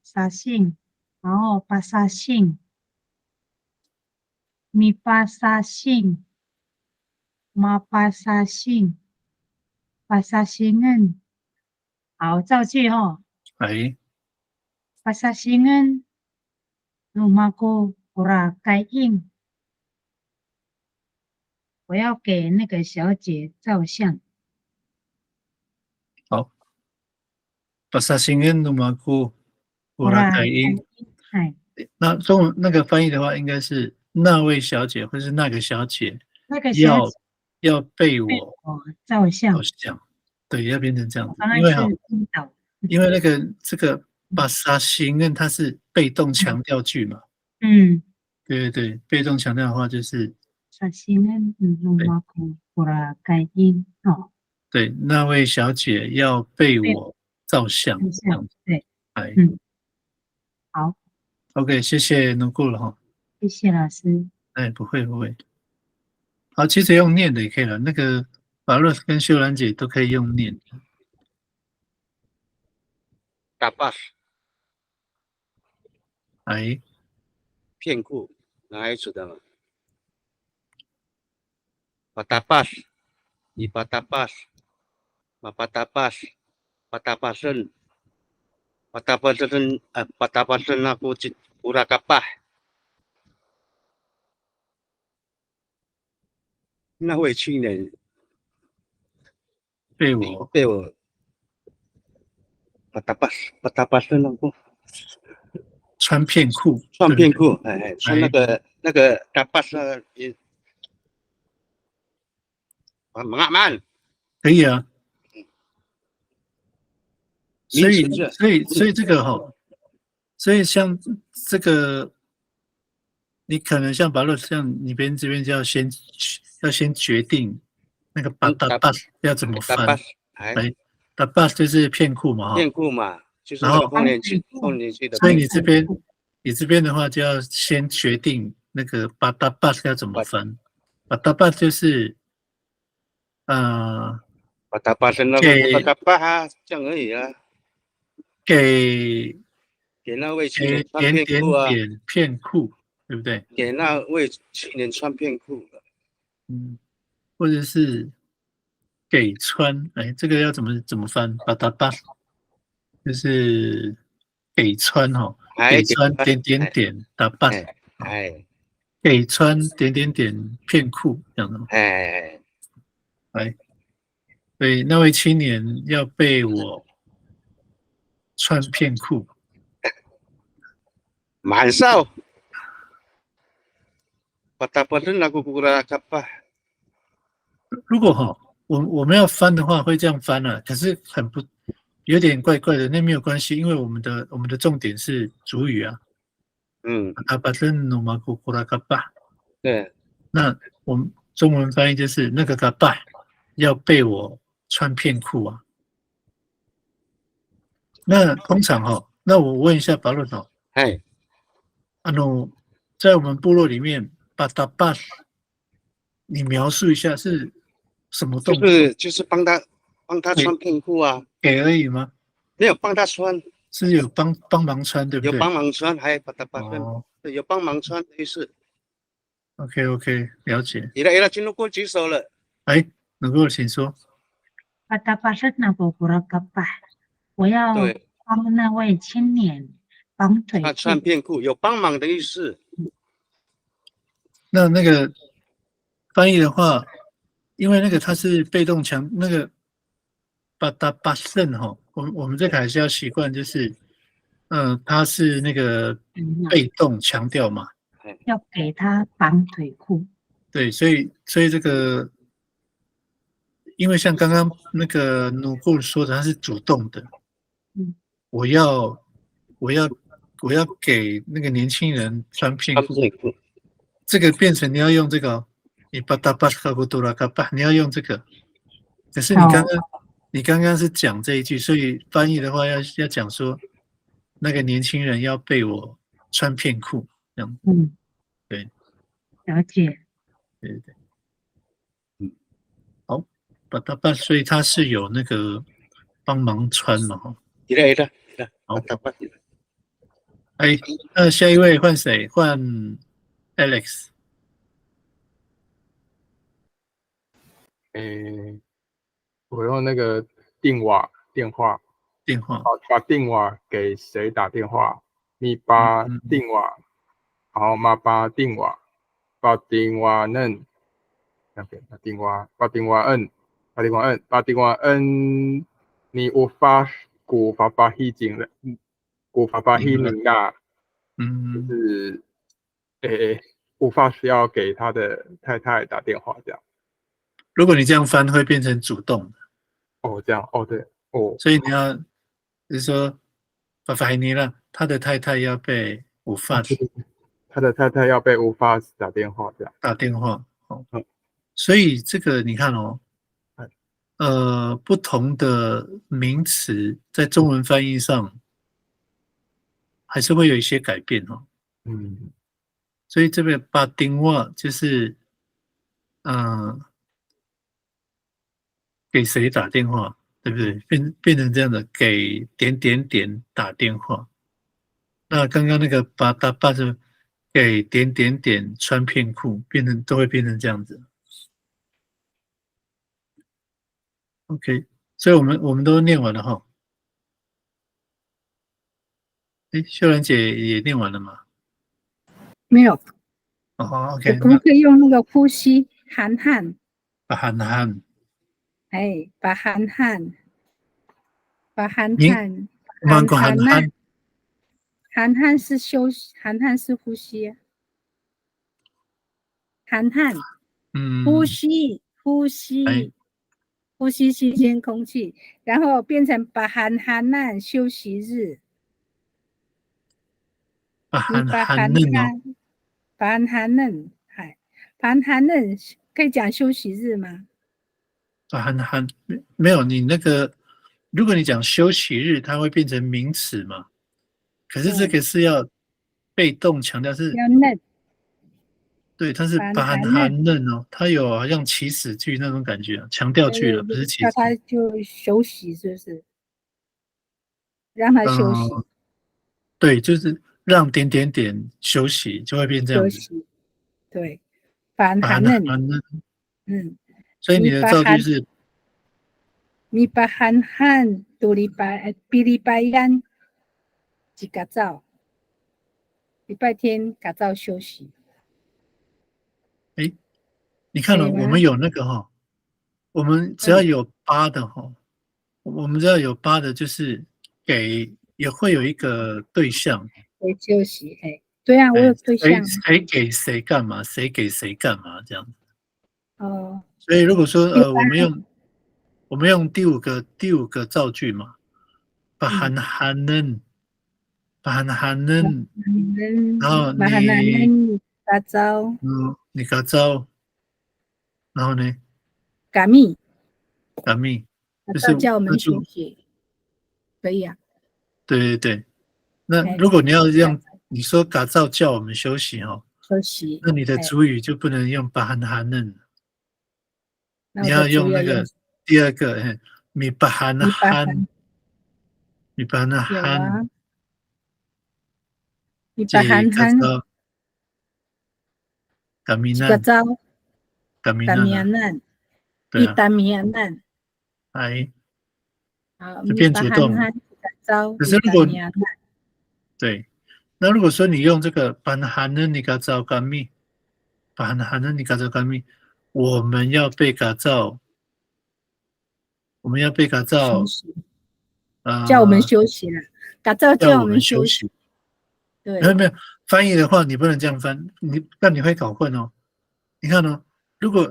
沙信，然后把沙信，米巴沙信，马巴沙信，把沙信恩，好，造句哦。哎，把沙信恩，rumahku kurang kain。我要给那个小姐照相。好，把沙信恩努马库乌拉盖因。哎，那中文那个翻译的话，应该是那位小姐或是那个小姐那个小姐要被我照相，对，要变成这样子。因为因为这个把沙信恩它是被动强调句嘛。对对对，被动强调的话就是沙信恩rumahku kurang kain。哦，对，那位小姐要被我照相。对，哎，好 ，OK， 谢谢努顾了哈。谢谢老师。哎，不会不会。好，其实用念的也可以了。那个法洛斯跟秀兰姐都可以用念。tapas 哎，片库哪一组的嘛？Patapas, di patapas, mapatapas, patapasan, patapasan aku pura kapah. 那位青年被我 patapasan aku 穿片裤，穿片裤，哎，穿那个 tapas 也慢，可以啊。所以这个哈，所以像这个，你可能像巴洛像你这边就要先决定那个巴达巴要怎么翻。哎，达巴就是片库嘛哈。片库嘛，就是那个丰年期的。所以你这边的话就要先决定那个巴达巴要怎么翻。巴达巴就是patapasan aku kapah 这样而已啊。给那位青年穿片裤啊，片裤，对不对？给那位青年穿片裤的，或者是给穿，哎，这个要怎么翻？巴达巴，就是给穿哈，给穿点打扮，给穿点片裤这样的吗？哎，所以那位青年要被我穿片裤。晚上patapasan aku kurang kapah。如果哈，我们要翻的话，会这样翻啊，可是有点怪怪的，那没有关系，因为我们的重点是主语啊。对，那我们中文翻译就是那个嘎巴要被我穿片裤啊。那通常哈，那我问一下巴洛头，在我们部落里面，巴达巴，你描述一下是什么动作？就是帮他穿片裤啊，给而已吗？没有帮他穿，是有帮忙穿，对不有对？帮忙穿，还把他哦有帮忙穿的意思。 ，OK， 了解。伊拉进入过举手了，哎，能够请说。我要对，帮那位青年绑腿他裤。穿片裤有帮忙的意思。那个翻译的话，因为那个它是被动强，那个巴胜哈，我们这个还是要习惯，就是它是那个被动强调嘛，要给他绑腿裤。对，所以这个，因为像刚刚那个努布说的，他是主动的，我要给那个年轻人穿片裤，这个变成你要用这个，你巴达巴卡布多拉卡巴，你要用这个。可是你刚刚是讲这一句，所以翻译的话要讲说，那个年轻人要被我穿片裤这样。对，了解。对，好，巴达巴，所以他是有那个帮忙穿嘛哈。好，哎，那下一位换谁？换 Alex。我用那个电话，把电话给谁打电话？你把电话，好嘛？把电话摁，把电话摁，你有发希景了，有发希能啦，就是无法需要给他的太太打电话这样。如果你这样翻，会变成主动的。哦，这样，对，所以你要就是说，法法尼了，他的太太要被无法，他的太太要被无法打电话这样。打电话，所以这个你看哦，不同的名词在中文翻译上还是会有一些改变哦。所以这边把电话就是给谁打电话，对不对？变成这样的，给点点点打电话。那刚刚那个把是给点点点穿片裤，都会变成这样子。OK， 所以我们都念完了哈。哎，秀兰姐也念完了吗？没有。哦 ，OK， 我可不可以用那个呼吸含汗？把含汗。哎，把含汗，含汗是休息，含汗是呼吸啊。含汗，呼吸新鲜空气，然后变成把含难休息日。把含嫩哦，把含嫩，把含嫩可以讲休息日吗？把含没有，你那个如果你讲休息日，它会变成名词嘛？可是这个是要被动强调是要嫩，对，它是把含嫩哦，它有好像祈使句那种感觉啊，强调句了，不是祈使。叫他就休息，是不是？让他休息。对，就是让点点点休息，就会变这样子。休息，对，把含嫩。所以你的造句是：你把含汗比礼拜一几个早，礼拜天个早休息。哎，你看了，我们有那个哈，我们只要有八的哈，我们只要有八的，就是也会有一个对象。给休息，对啊，我有对象。谁给谁干嘛？谁给谁干嘛？这样子。哦。所以如果说我们用第五个造句嘛，把含嫩，然后你嘎早，你嘎早，然后呢？嘎密，就是叫我们休息，可以啊。对，那如果你要让你说嘎早叫我们休息哈，休息，那你的主语就不能用把含嫩。你要用那个第二个，米巴罕米巴罕，罕米巴罕有罕，啊，米巴这罕罕个叫嘎米难，几个招，达嘎米难啊，米安难，对啊，伊达米安难，哎，啊，就米巴变主动。罕罕几个招，伊达可是如果米安难，对，那如果说你用这个班罕的你嘎造干密，班罕的你嘎造干密，我们要被嘎造，我们要被嘎造，休息，叫我们休息了，打造叫我叫我们们休息，休息。没有对，没有，翻译的话你不能这样翻，但你会搞混哦。你看哦，如果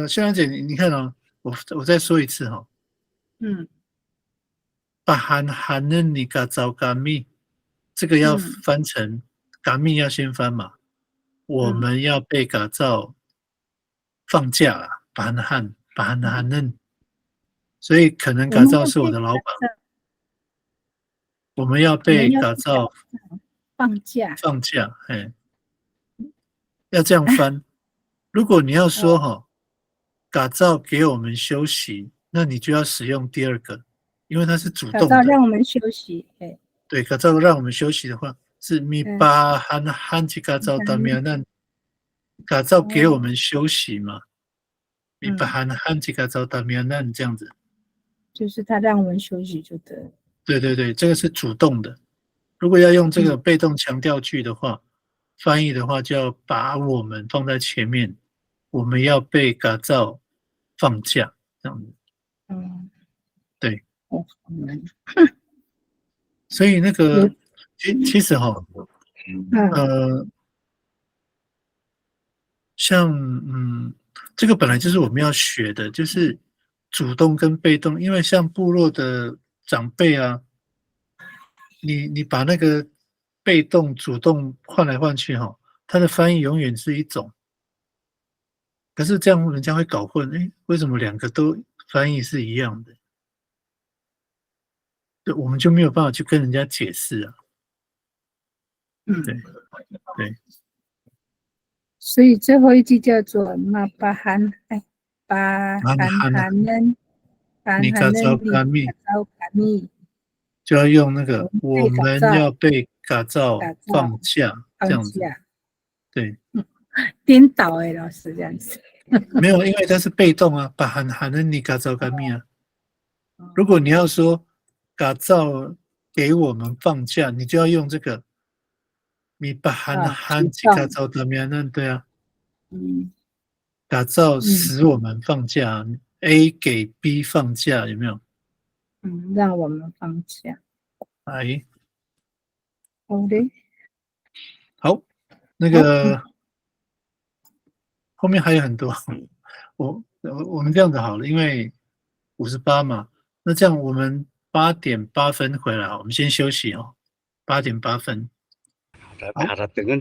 秀兰姐，你看哦，我再说一次哈、哦，嗯把含的你嘎造干密，这个要嗯翻成干密要先翻嘛，我们要被嘎造放假了，把含嫩，所以可能嘎造是我的老板，我们要被嘎造放假，放假，要这样翻。如果你要说哈，嘎造给我们休息，那你就要使用第二个，因为它是主打造动的。让我们休息，哎，对，嘎造让我们休息的话，是米巴罕吉嘎造达米亚那嘎造给我们休息嘛？米巴罕吉嘎造达米亚那这样子。就是他让我们休息就对了。对对对，这个是主动的。如果要用这个被动强调句的话，翻译的话就要把我们放在前面，我们要被嘎造放假这样子。对。所以那个其实哈，像这个本来就是我们要学的，就是主动跟被动，因为像部落的长辈啊，你把那个被动、主动换来换去哈，它的翻译永远是一种，可是这样人家会搞混，哎，为什么两个都翻译是一样的？对，我们就没有办法去跟人家解释啊。对对。所以最后一句叫做马巴罕，哎，巴罕罕嫩，你嘎造嘎密，就要用那个我们要被嘎造放假这样子。对，颠倒哎，老师这样子。没有，因为它是被动啊，把喊的你嘎造嘎密啊。如果你要说嘎造给我们放假，你就要用这个你把喊吉嘎造嘎密啊，那对啊。打造使我们放假，A 给 B 放假，有没有？让我们放假。哎，好的。好，那个后面还有很多，我们这样子好了，因为58嘛，那这样我们8:08回来，我们先休息哦，8:08。harap dengan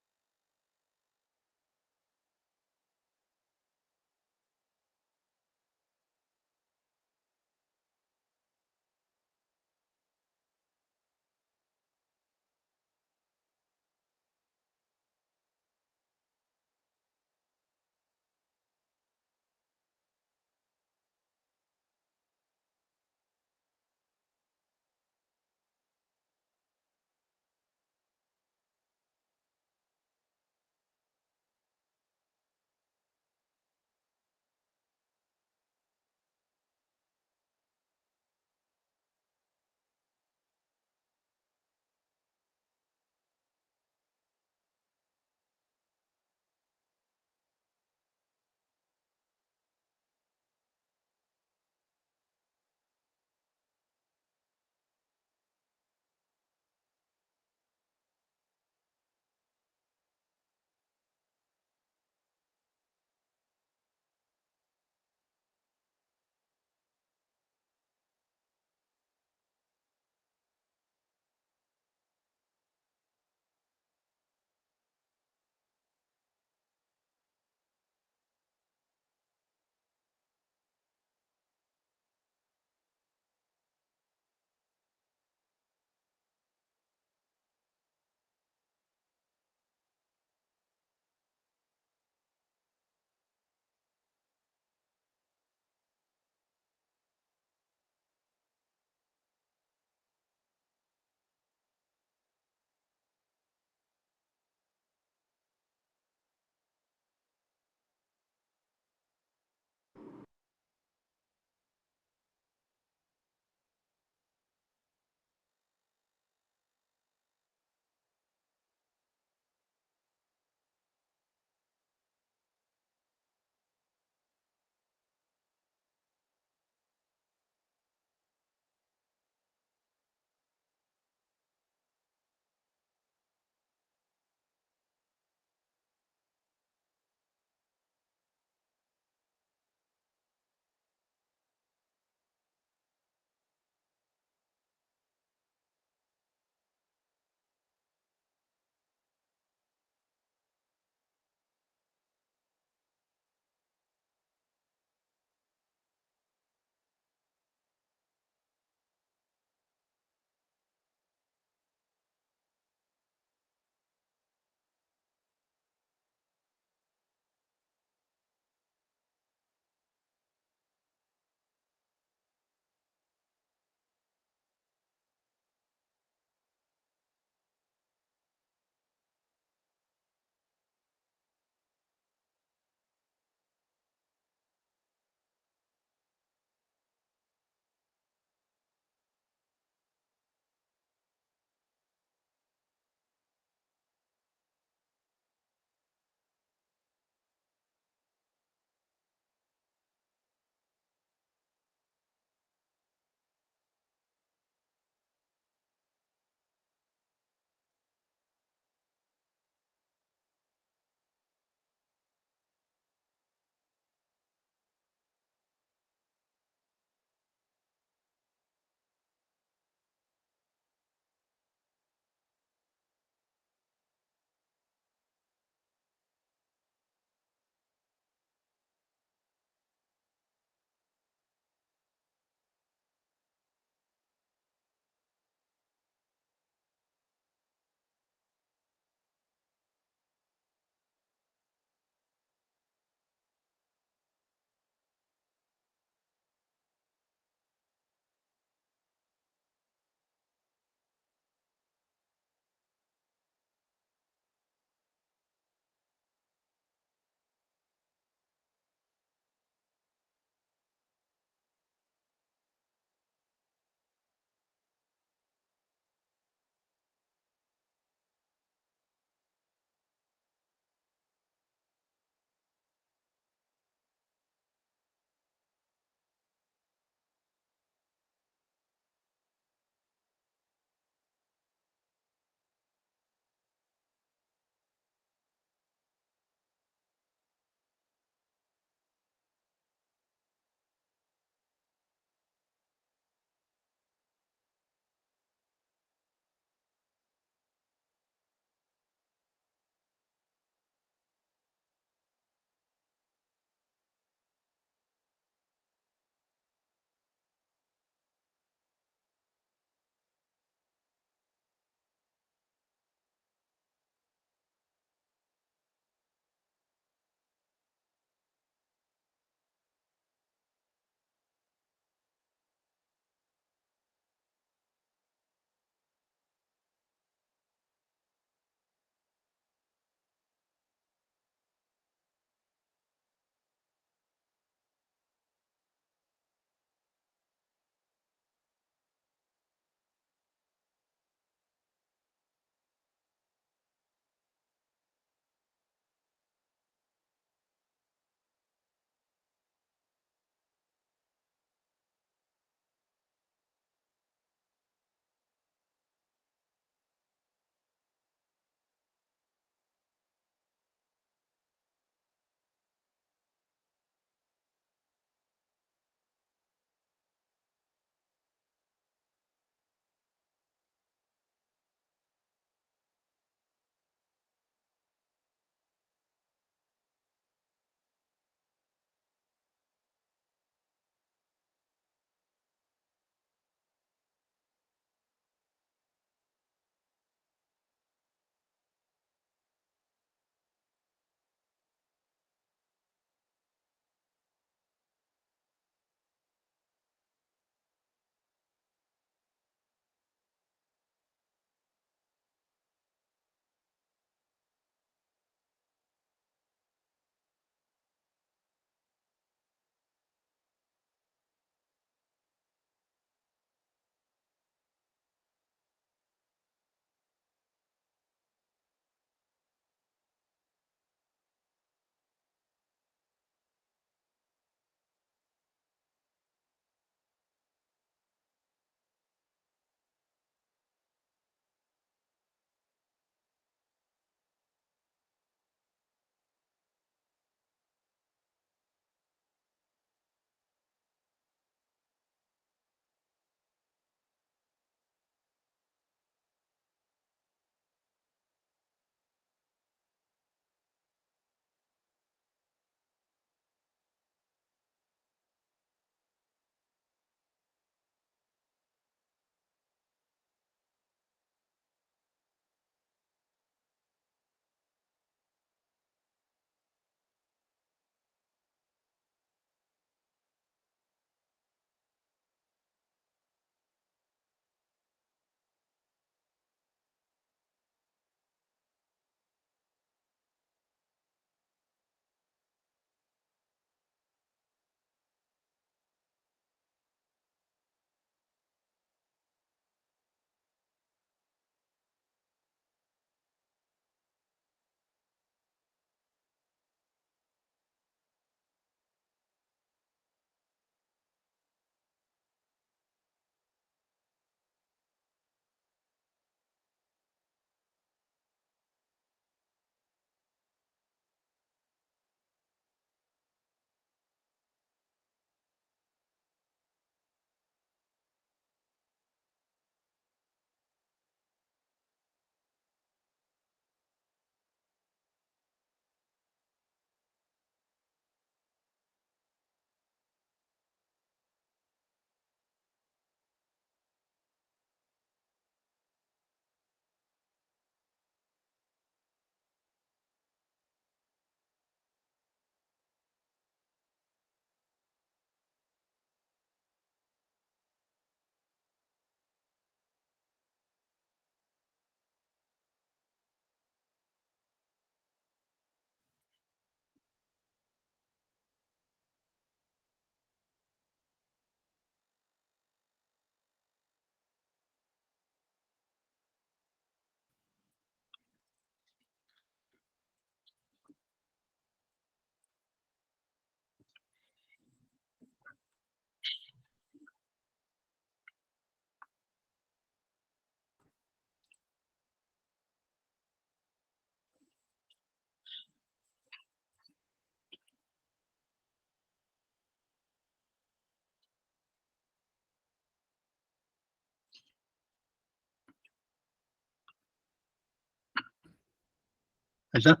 好的，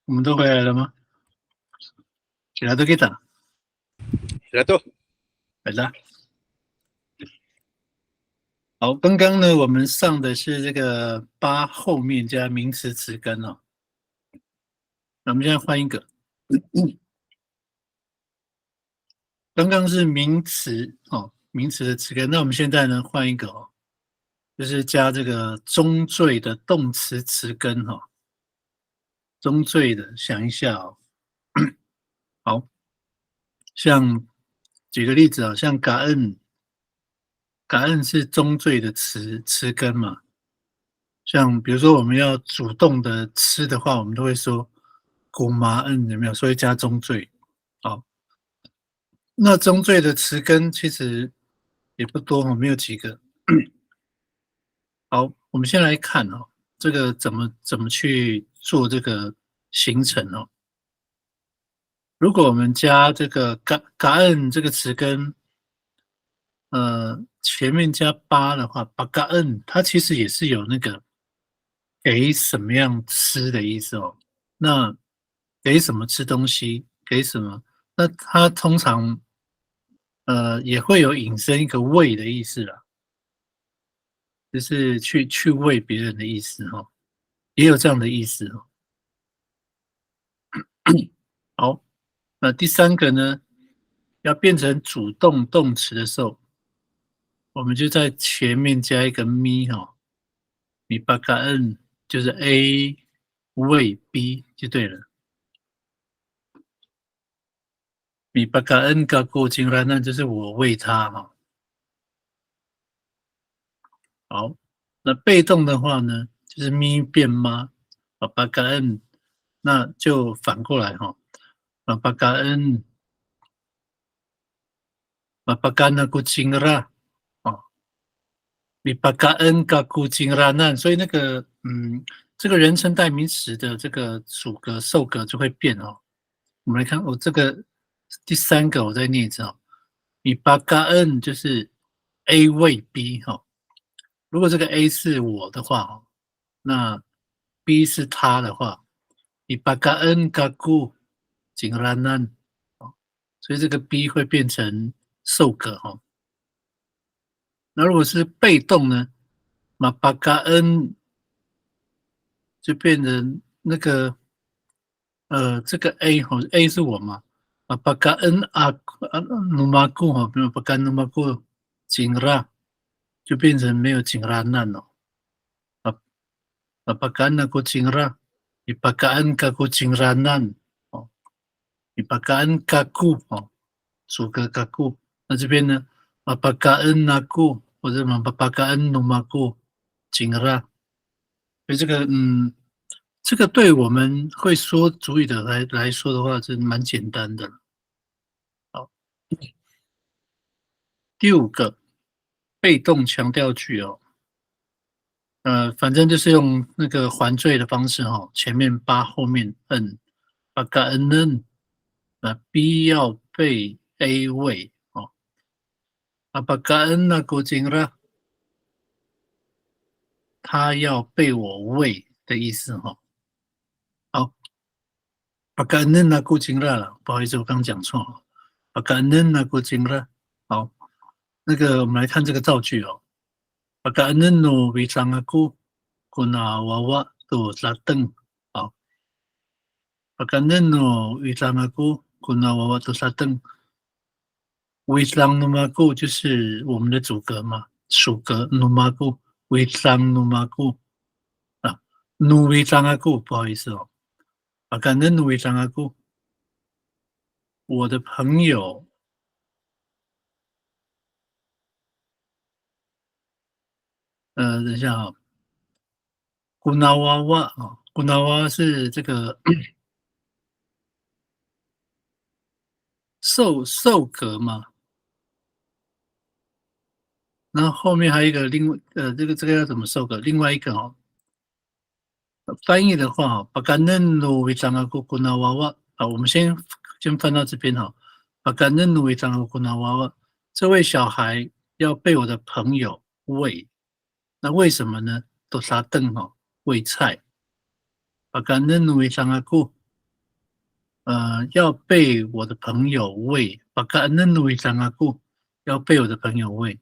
我们都回来了吗？起来都给打，来都好的。好，刚刚呢，我们上的是这个八后面加名词词根哦。那我们现在换一个，刚刚是名词哦，名词的词根。那我们现在呢，换一个哦，就是加这个中缀的动词词根哈、哦。中缀的，想一下哦。好，像举个例子啊，像感恩，感恩是中缀的词根嘛。像比如说我们要主动的吃的话，我们都会说古麻恩，有没有？所以加中缀。好，那中缀的词根其实也不多哦，没有几个。好，我们先来看哦，这个怎么去做这个形成哦。如果我们加这个感恩这个词根，前面加八的话，把感恩它其实也是有那个给什么样吃的意思哦。那给什么吃东西，给什么？那它通常也会有引申一个喂的意思啦，就是去喂别人的意思哈、哦，也有这样的意思哦。好，那第三个呢，要变成主动动词的时候，我们就在前面加一个咪哈、哦，米巴嘎恩就是 A 喂 B 就对了。米巴嘎恩嘎过金拉，那就是我喂他哈、哦。好，那被动的话呢，就是咪变妈，巴嘎恩，那就反过来哈、哦，巴嘎恩，巴嘎那古金拉，哦，米巴嘎恩嘎古金拉那，所以那个这个人称代名词的这个主格受格就会变哦。我们来看，这个第三个我再念一次哦，米巴嘎恩就是 A 喂 B 哈、哦。如果这个 A 是我的话，那 B 是他的话，你把嘎恩嘎固紧拉难，所以这个 B 会变成受格哈。那如果是被动呢，那把嘎恩就变成那个这个 A 哈 ，A 是我嘛，把嘎恩努马固哈，没有把嘎努马固紧拉，就变成没有紧拉难哦。Papagaan na kuchingra, ipakaan ka kuchingranan，哦，ipakaan kaku，哦，主格 kaku，那这边呢，papagaan naku 或者 papagaan numaku chingra，所以这个这个对我们会说主语的来说的话是蛮简单的。好，第五个被动强调句哦。反正就是用那个还缀的方式哈，前面八，后面n，把感恩B 要被 A 喂哦，把感恩那古金了，他要被我喂的意思哈。好，把感恩那古金了，不好意思，我刚讲错，把感恩那古金了。好，那个我们来看这个造句哦，把感恩努为张阿古。kuna wawa tu sateng. Oh. Pagkanan no, wait lang ako, kuna wawa tu sateng. wait lang numaku 就是我们的主格嘛，属格 numaku wait lang numaku 啊 nu wait lang ako 不好意思哦。pagkanan no wait lang ako 我的朋友等一下啊、哦。古纳娃娃啊，古纳娃娃是这个受格嘛，然后后面还有一个这个要怎么受格？另外一个哦，翻译的话哈，把甘嫩努为张阿古古纳娃娃啊，我们先翻到这边哈，把甘嫩努为张阿古纳娃娃，这位小孩要被我的朋友喂，那为什么呢？都杀凳哈，喂菜。把感恩为上阿库，要被我的朋友喂，把感恩为上阿库，要被我的朋友喂。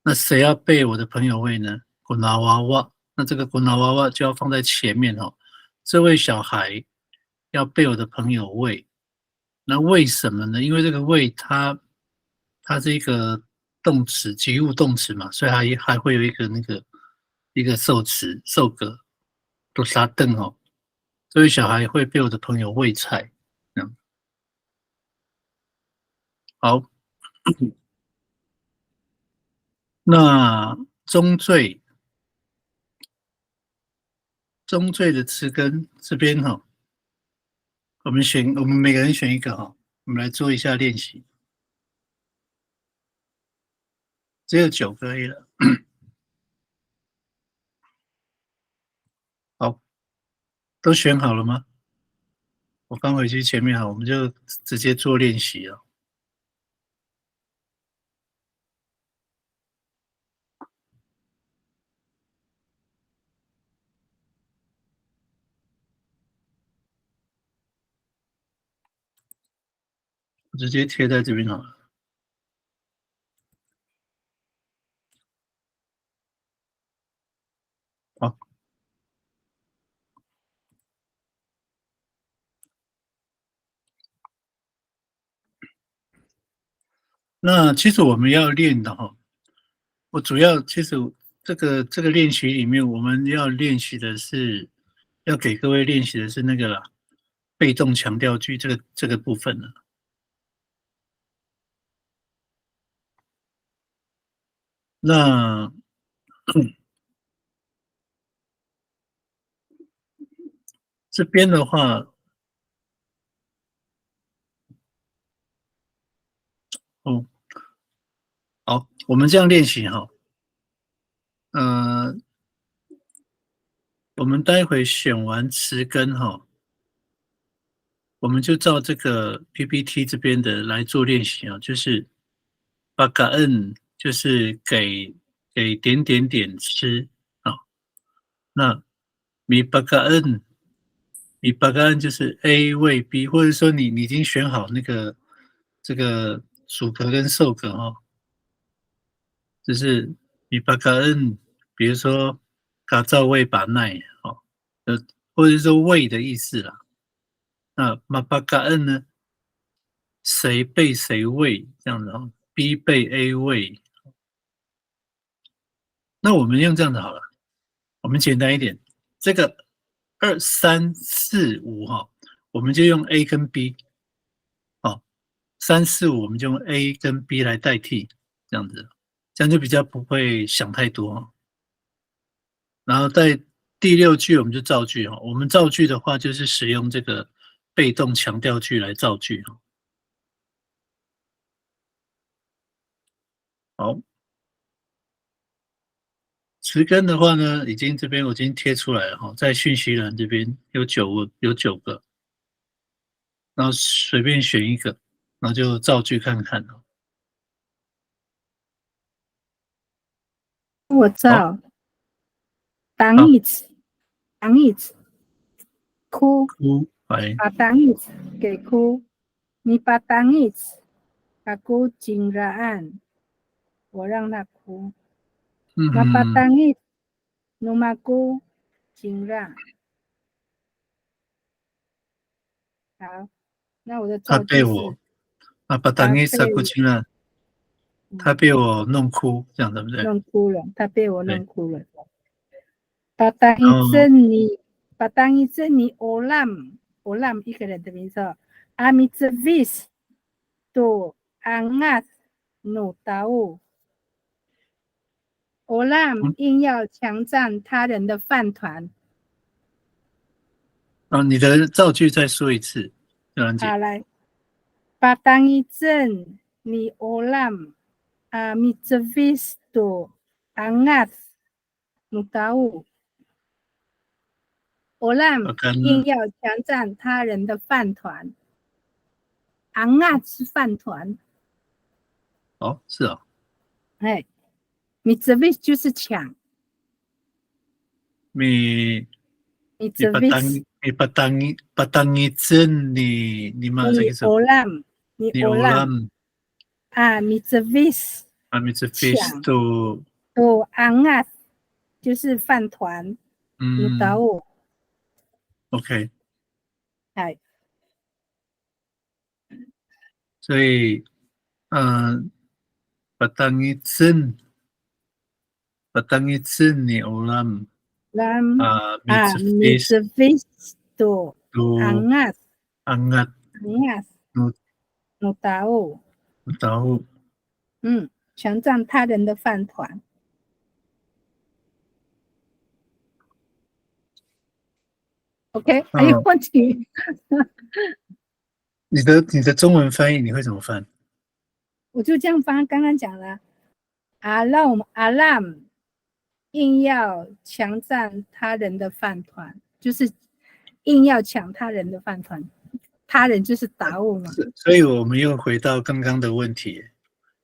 那谁要被我的朋友喂呢？古拿娃娃，那这个古拿娃娃就要放在前面哦。这位小孩要被我的朋友喂，那为什么呢？因为这个喂它是一个动词，及物动词嘛，所以它还会有一个一个受词受格，都沙凳哦。这位小孩会被我的朋友喂菜，好。那中缀的词根这边哈，我们每个人选一个哈，我们来做一下练习，只有9个而已了。好，都选好了吗？我刚回去前面哈，我们就直接做练习了。我直接贴在这边好了。好，那其实我们要练的哈，我主要其实这个练习里面，我们要练习的是，要给各位练习的是那个啦，被动强调句这个部分了。那这边的话，好，我们这样练习哈。我们待会选完词根哈，我们就照这个 PPT 这边的来做练习啊，就是把感恩就是给点点点吃啊。那米巴感恩就是 A 喂 B， 或者说你已经选好这个属格跟受格哈，就是米巴感恩，比如说嘎造喂把奈哦，或者说喂的意思啦。那马巴嘎恩呢？谁被谁喂这样子哦 ？B 被 A 喂，那我们用这样子好了，我们简单一点，这个2、3、4、5哈，我们就用 A 跟 B， 哦，3、4、5我们就用 A 跟 B 来代替，这样子，这样就比较不会想太多。然后在第6句我们就造句哈，我们造句的话就是使用这个被动强调句来造句哈。好。词根的话呢，这边我已经贴出来了哈，在讯息栏这边有9个，然后随便选一个，然后就造句看看哦。我造，当一次，哭，把当一次给哭，你把当一次aku cingraan，我让他哭。Mapatangit numaku cingra。好，那我的造句是Mapatangit aku cingra，他被我弄哭，这样对不对？弄哭了，他被我弄哭了。Patang一olam 一个人的名字。Amitvis to angat no tahu。Olam 硬要强占他人的饭团。你的造句再说一次，好，来。Patang izen ni olam amitvis to angat no tahu。Olam 硬要强占他人的饭团。angat 是饭团。哦，是哦。哎。Mitvis 就是抢。Mitvis 你你嘛这个是你你 olam 你这 vis 你这 fish 都angat 就是饭团，你打我 OK， 哎，所以patangitsin 你 olam 你这 vis 都 angat你打我，强占他人的饭团。OK， 还有问题？你的中文翻译你会怎么翻？我就这样翻，刚刚讲了 ，alarm 硬要强占他人的饭团，就是硬要抢他人的饭团，他人就是达悟嘛。所以我们又回到刚刚的问题，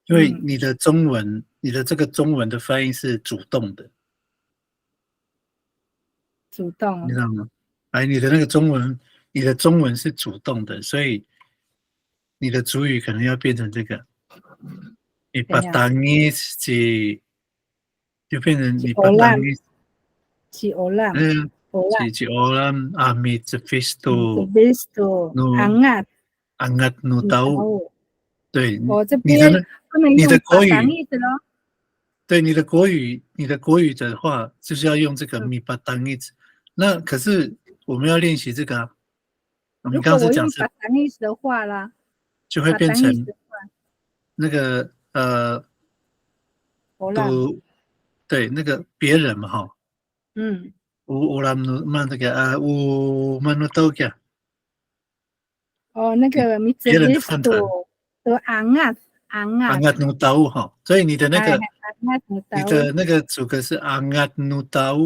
因为你的中文，你的这个中文的翻译是主动的，主动，你知道吗？你的那个中文，你的中文是主动的，所以你的主语可能要变成这个，你把当意是就变成你把当意是欧浪，是欧浪阿米这 fisto angat no tau，对，我这边不能用把当意思咯。对，你的国语的话，就是要用这个米巴当意思。那可是我们要练习这个啊。如果我用把当意思的话啦，就会变成那个对，那个别人嘛哈。我们那个我们那都个。那个别人的饭团。都angat 努刀哈，所以你的那个主歌是 angat 努刀。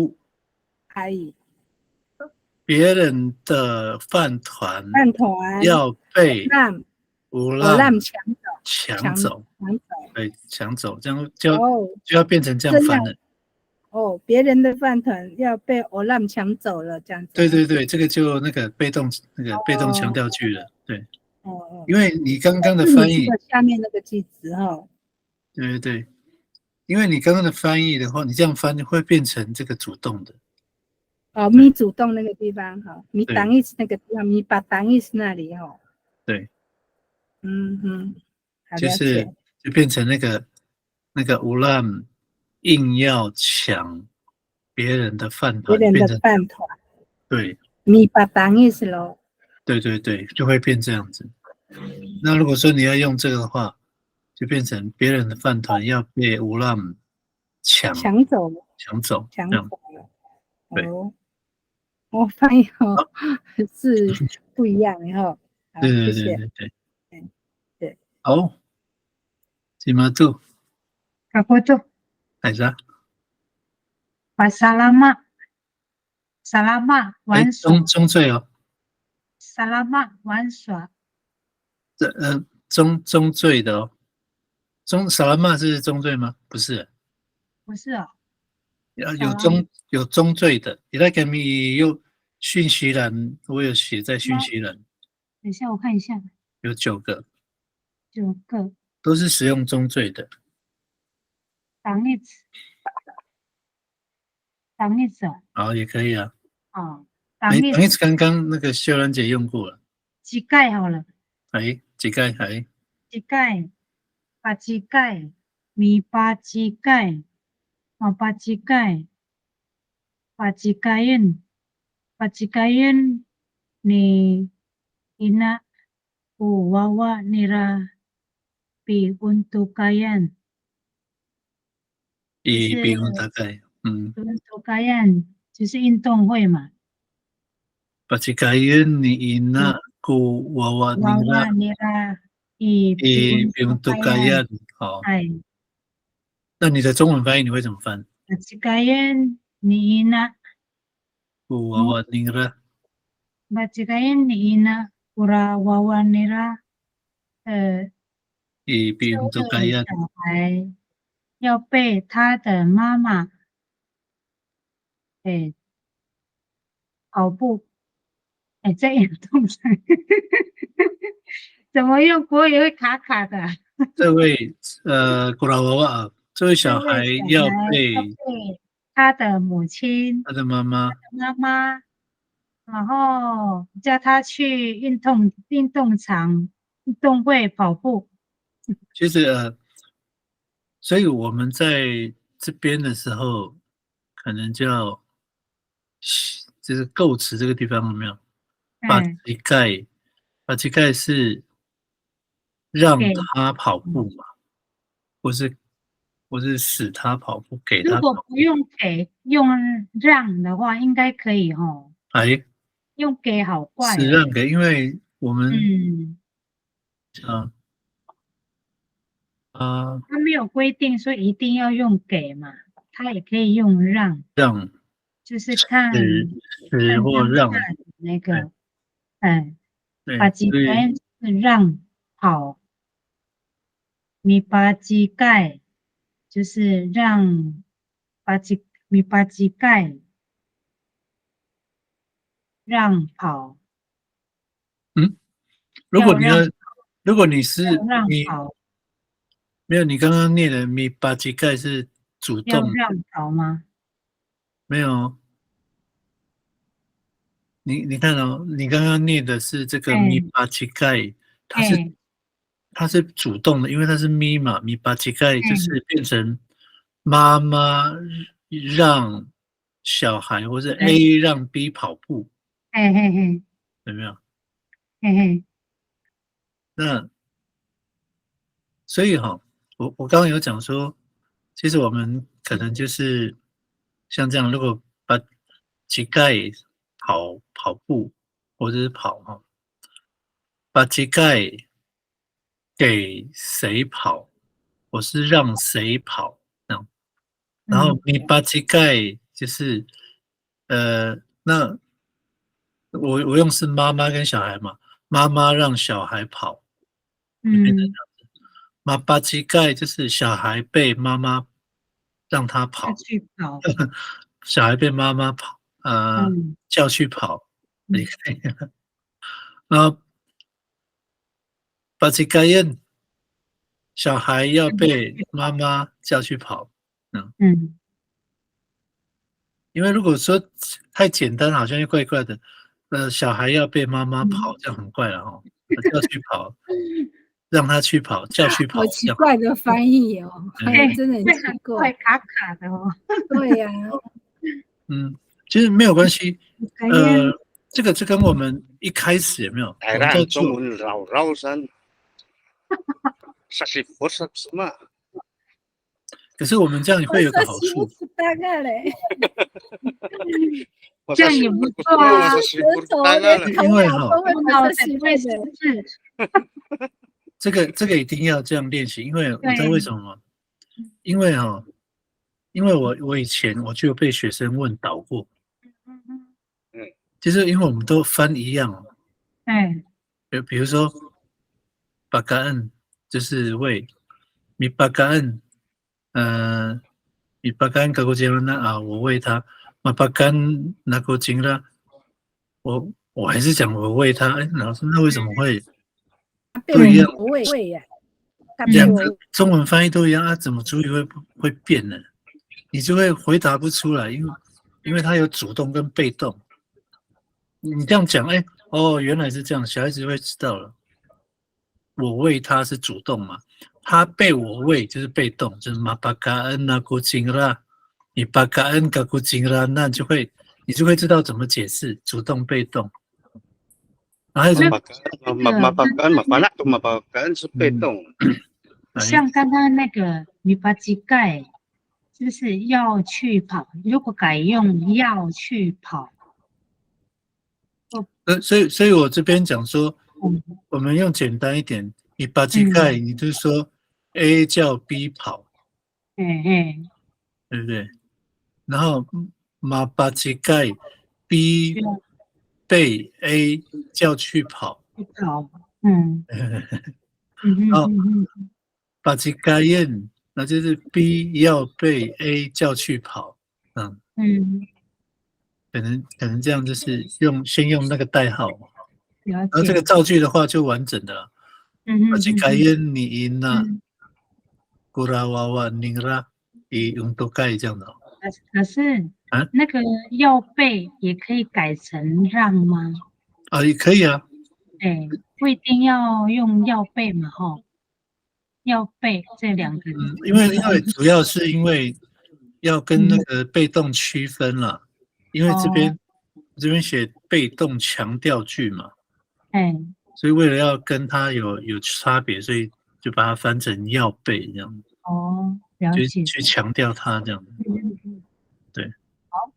别人的饭团要被乌浪抢走，对，抢走，这样就要变成这样翻了。别人的饭团要被乌浪抢走了，这样子。对对对，这个就那个被动强调句了，对。因为你刚刚的翻译下面那个句子哈。对对对，因为你刚刚的翻译的话，你这样翻会变成这个主动的。咪主动那个地方哈，咪当意思那个地方，咪把当意思那里哈。对，就是就变成那个乌浪硬要抢别人的饭团，别人的饭团，对，咪把当意思咯。对对对，就会变这样子。那如果说你要用这个的话，就变成别人的饭团要被乌浪抢走了。对。我翻译是不一样哈。对对对对对。对。好。Simatu。Apa tuh? Aiza。Salama。Salama 玩耍。中罪哦。Salama 玩耍。中罪的哦。Salama 是中罪吗？不是。不是哦。有中罪的，你来给你有讯息栏，我有写在讯息栏。等一下我看一下。有9个。9个。都是使用中罪的。当意思。好，也可以啊。当意思刚刚那个秀兰姐用过了。膝盖好了。膝盖把膝盖，米把膝盖。Pagikayan ni ina wawa nira piuntukayan。piuntukayan就是运动会嘛。Pagikayan ni ina wawa nira piuntukayan。好。那你的中文翻译你会怎么翻？ Pagikayan ni ina wawa nira。 Pagikayan ni ina wawa nira。 piuntukayan。 小孩要被他的妈妈跑步哎，在运动场，怎么用国语会卡卡的？这位古老娃娃，这位小孩要被他的母亲、他的妈妈然后叫他去运动场、运动会跑步。其实所以我们在这边的时候，可能就要就是构词这个地方有没有？把乞丐是让他跑步嘛，或是使他跑步，给他跑步。如果不用给，用让的话，应该可以哦。哎，用给好怪是让给，因为我们他没有规定说一定要用给嘛，他也可以用让，就是看使或让那个，把乞丐是让跑，米把乞丐就是让米把乞丐让跑。如果你是你跑，没有，你刚刚念的米把乞丐是主动要让跑吗？没有。你看哦，你刚刚念的是这个米巴乞丐，它是主动的，因为它是咪嘛，米巴乞丐就是变成妈妈让小孩或者 A 让 B 跑步，有没有？那所以我刚刚有讲说，其实我们可能就是像这样，如果把乞丐跑步或者是跑把乞丐给谁跑，我是让谁跑这样，然后你把乞丐就是那我用是妈妈跟小孩嘛，妈妈让小孩跑，就变成这样子。妈把乞丐就是小孩被妈妈让他跑，小孩被妈妈跑，叫去跑，然后把乞丐小孩要被妈妈叫去跑，因为如果说太简单，好像又怪怪的。小孩要被妈妈跑，这样很怪了哈。叫去跑，让他去跑，叫去跑，好奇怪的翻译哦，真的很奇怪，卡卡的哦。对呀，其实没有关系。这个就跟我们一开始有没有？台湾中文绕山，啥是不是什么？可是我们这样会有个好处，大概嘞，这样也不错啊。因为这个一定要这样练习，因为你知道为什么吗？因为我以前我就被学生问倒过，就是因为我们都翻一样，比如说巴嘎恩就是喂，米巴嘎恩。米巴干搞过金了那啊，我喂他；马巴干拿过金了，我还是讲我喂他。哎，老师，那为什么会不一样？喂呀，两个中文翻译都一样啊，怎么主语会变呢？你就会回答不出来，因为它有主动跟被动。你这样讲，哎，原来是这样，小孩子会知道了。我喂他是主动嘛？他被我喂就是被动，就是马巴嘎恩那古金啦，你巴嘎恩嘎古金啦，那你就会知道怎么解释主动被动。然后马巴嘎恩是被动。像刚刚那个米巴乞丐，就是要去跑，如果改用要去跑，所以我这边讲说，我们用简单一点，你把乞丐，你就是说 A 叫 B 跑，对不对？然后马把乞丐 B 被 A 叫去跑，然后把乞丐宴，那就是 B 要被 A 叫去跑，对不可能这样就是先用那个代号，了然后这个解。造句的话就完整的了。Majikayan ni ina kurawawa ningra i untokai 这样的。可是啊，那个要背也可以改成让吗？啊，也可以啊。对，不一定要用要背嘛，吼。要背这两个。因为主要是因为要跟那个被动区分了，因为这边写被动强调句嘛，所以为了要跟它有差别，所以就把它翻成要背这样。哦，了解。去强调它这样。对。好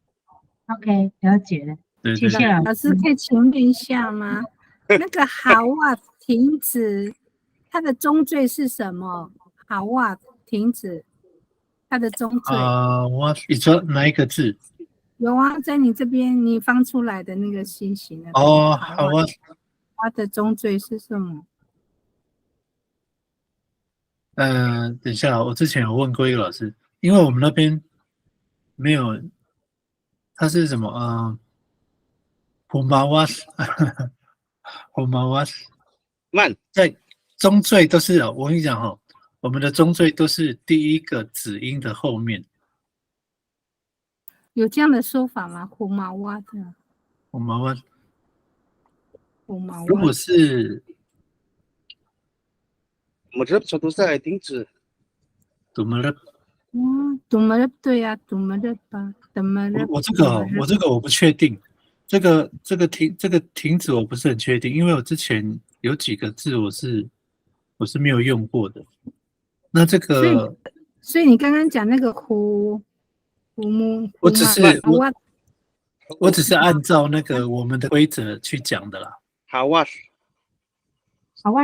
，OK， 了解了。对，谢谢老师，可以请问一下吗？那个好啊，停止，它的中缀是什么？好啊，停止，它的中缀。你说哪一个字？有啊，在你这边你放出来的那个信息呢？好啊。它的中缀是什么？等一下，我之前有问过一个老师，因为我们那边没有，它是什么？Humawas， 慢，在中缀都是我跟你讲哈，我们的中缀都是第一个子音的后面。有这样的说法吗？Humawas。如果是Madrep satu saya停止。Dumarep。Dumarep 对呀，Dumarep 吧，Dumarep。我这个我不确定，这个停止我不是很确定，因为我之前有几个字我是没有用过的。那这个，所以你刚刚讲那个胡木，我只是按照那个我们的规则去讲的啦。好啊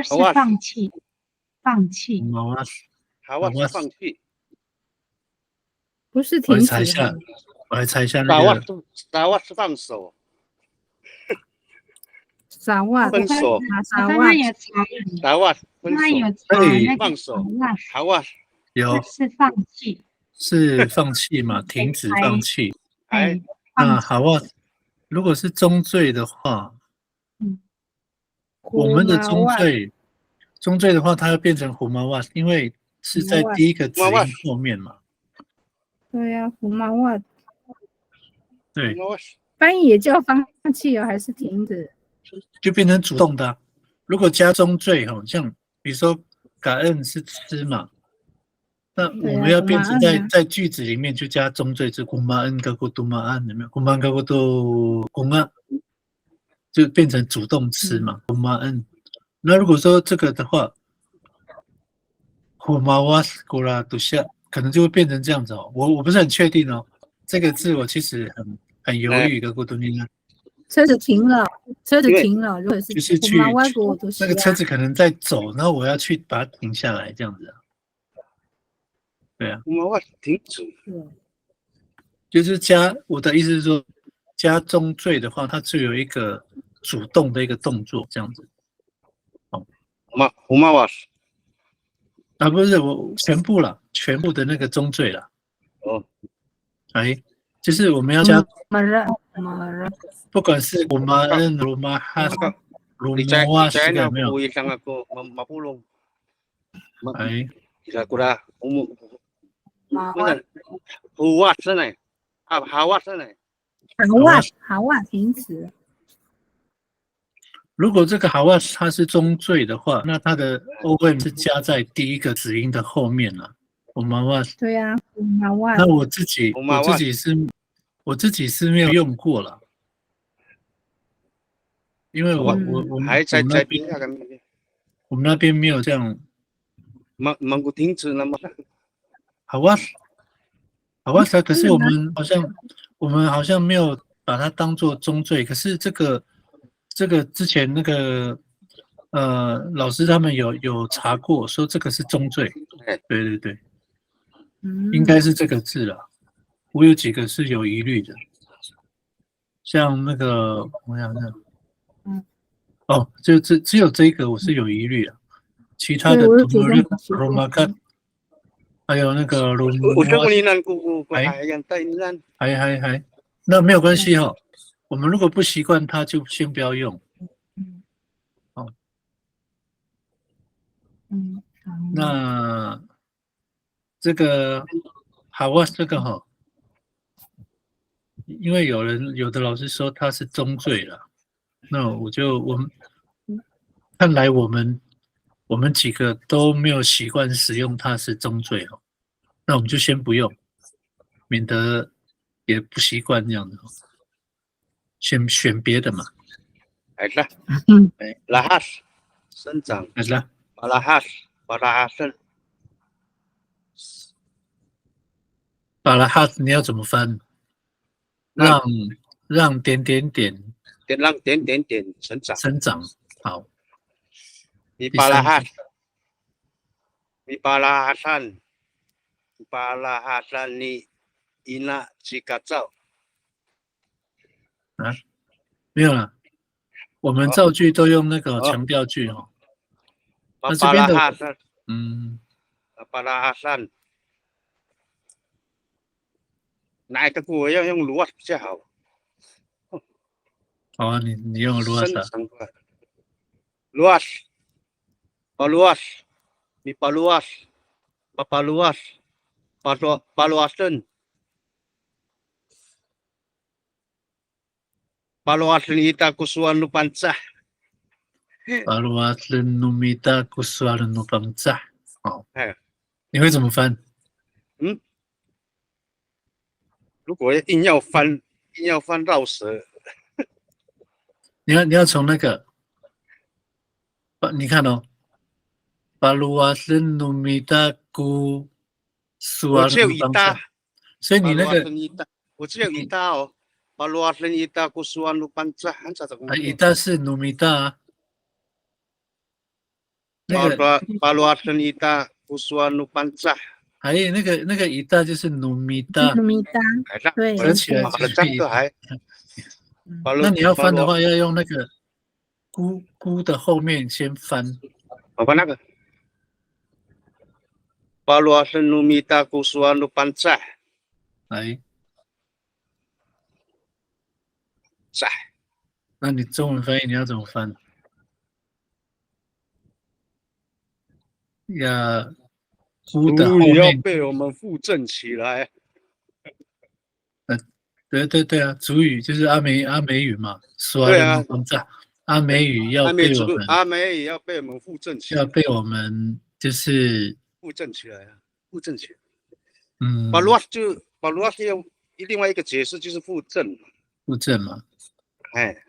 是放弃。好啊是放弃。不是停止。我来猜一下那个。撒哇是放手。撒哇分手。撒哇有查，撒哇分手。他有查放手。好啊。有是放弃。是放弃嘛？停止放弃。那好啊，如果是中缀的话，我们的中缀的话，它要变成胡毛袜，因为是在第一个子音后面嘛。对呀，胡毛袜。对。翻译也叫放弃还是停止？就变成主动的啊。如果加中缀像比如说感恩是吃嘛，那我们要变成在句子里面就加中缀，就古马恩跟古杜马安，有没有？古马跟古杜公啊，就变成主动吃嘛，古马恩。那如果说这个的话，古马瓦斯古拉杜夏，可能就会变成这样子哦。我不是很确定哦，这个字我其实很犹豫的，古杜尼安。车子停了，如果是就是去那个车子可能在走，然后我要去把它停下来，这样子啊。对啊。停止。就是我的意思是说，加中缀的话，它就有一个主动的一个动作，这样子。不是我全部的那个中缀了。就是我们要加。不管是我们罗马哈罗马是个没有。好啊，停止。如果这个好啊它是中缀的话，那它的 OM 是加在第一个子音的后面了。我妈妈。对呀，那我自己是没有用过了，因为我还在我们那边没有这样。Manggu停止了吗？好啊，可是我们好像没有把它当做中缀，可是这个之前那个老师他们有查过，说这个是中缀。对，应该是这个字了。我有几个是有疑虑的，像那个我想想，就只有这一个我是有疑虑的，其他的罗马卡，还有那个罗马，还那没有关系哈，我们如果不习惯它，就先不要用。好，那这个好啊，这个哈，因为有的老师说它是中缀了，那我们看来我们几个都没有习惯使用它是中缀哦，那我们就先不用，免得也不习惯这样的。选别的嘛。来了，拉哈斯生长，来了，巴拉哈斯，巴拉哈森，巴拉哈斯你要怎么翻？让点点点让点点点成长。生长，好。米巴拉哈，米巴拉哈山，巴拉哈山尼伊那吉嘎造。啊，没有了。我们造句都用那个强调句哦。那这边的，巴拉哈山，哪一个国要用luas比较好？好啊，你用 luas 啊。luas， paluas， mi paluas， papaluas， paluasen。Paluasen ita kusuan lupancah. Paluasen numita kusuan lupancah。好，你会怎么翻？如果硬要翻绕舌，你要从那个，你看哦，Paluasen numita kusuan lupancah。我只有ita，所以你那个我只有ita哦。Paluasen ita kusuan lupancah， ita 是 numita 啊。那个 Paluasen ita kusuan lupancah。还有那个ita 就是 numita， 对，合起来就是ita。那你要翻的话，要用那个咕的后面先翻。我翻那个 Paluasen numita kusuan lupancah。来。那你中文翻译你要怎么翻？咕的后面要被我们附正起来。对啊，主语就是阿美语嘛，对啊，阿美语要被我们阿美语要被我们附正起来，要被我们就是附正起来啊，附正起来。把 luas 用另外一个解释就是附正嘛。哎。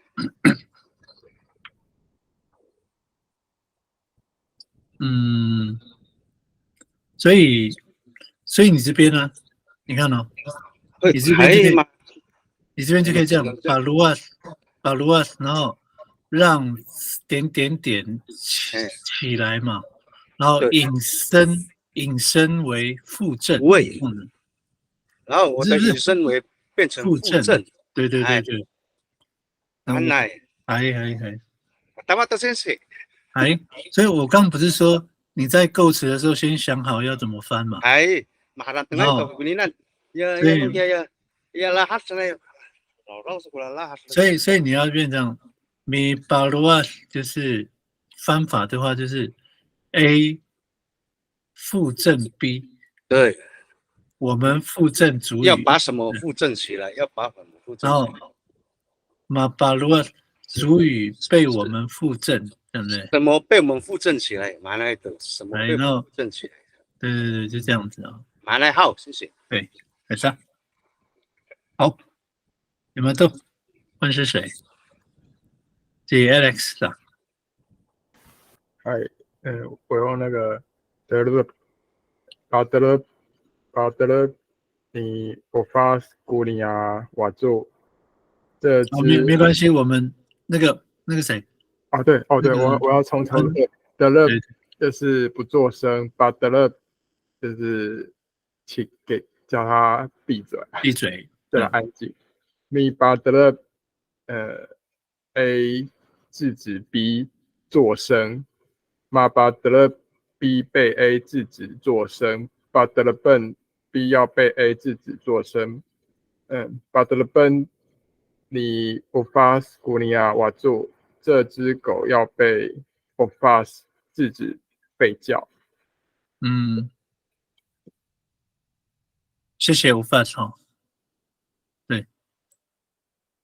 所以你这边呢？你看哦，你这边就可以这样，把 luas， 然后让点点点起来嘛，然后引申为附正。然后我的引申为变成附正。对。係。大家都先識。所以我刚不是说你在构词的时候先想好要怎么翻嘛？所以你要变成mi paluas， 就是翻法的话就是 A 附正 B。对，我们附正主语要把什么附正起来？要把什么附正？然后 ma paluas 主语被我们附正，对不对？什么被我们附正起来？马来的什么被附正起来？对，就这样子啊。马来好，谢谢。对，没事。好，你们都问是谁？是 Alex 的。我用那个德勒，我发古尼亚瓦做。这没关系，我们那个谁。对，我要重申德勒就是不做声，把德勒就是叫他闭嘴，对了，安静。咪把德勒A 制止 B 做声，嘛把德勒 B 被 A 制止做声，把德勒笨 B 要被 A 制止做声，把德勒笨你 Ofas 古尼亚瓦住，这只狗要被 Ofas 制止吠叫。谢谢吴发哈。对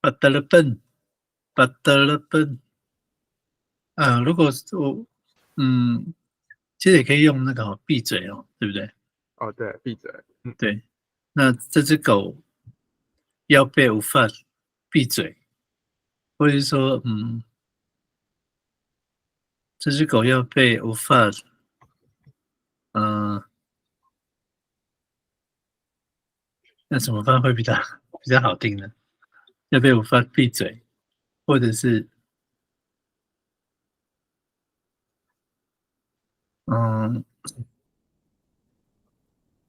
，Badalaban，如果是我，其实也可以用那个闭嘴哦，对不对？哦，对，闭嘴。对，那这只狗要被吴发闭嘴，或者是说，这只狗要被吴发，那怎么办会比较好听呢？要被吴发闭嘴，或者是，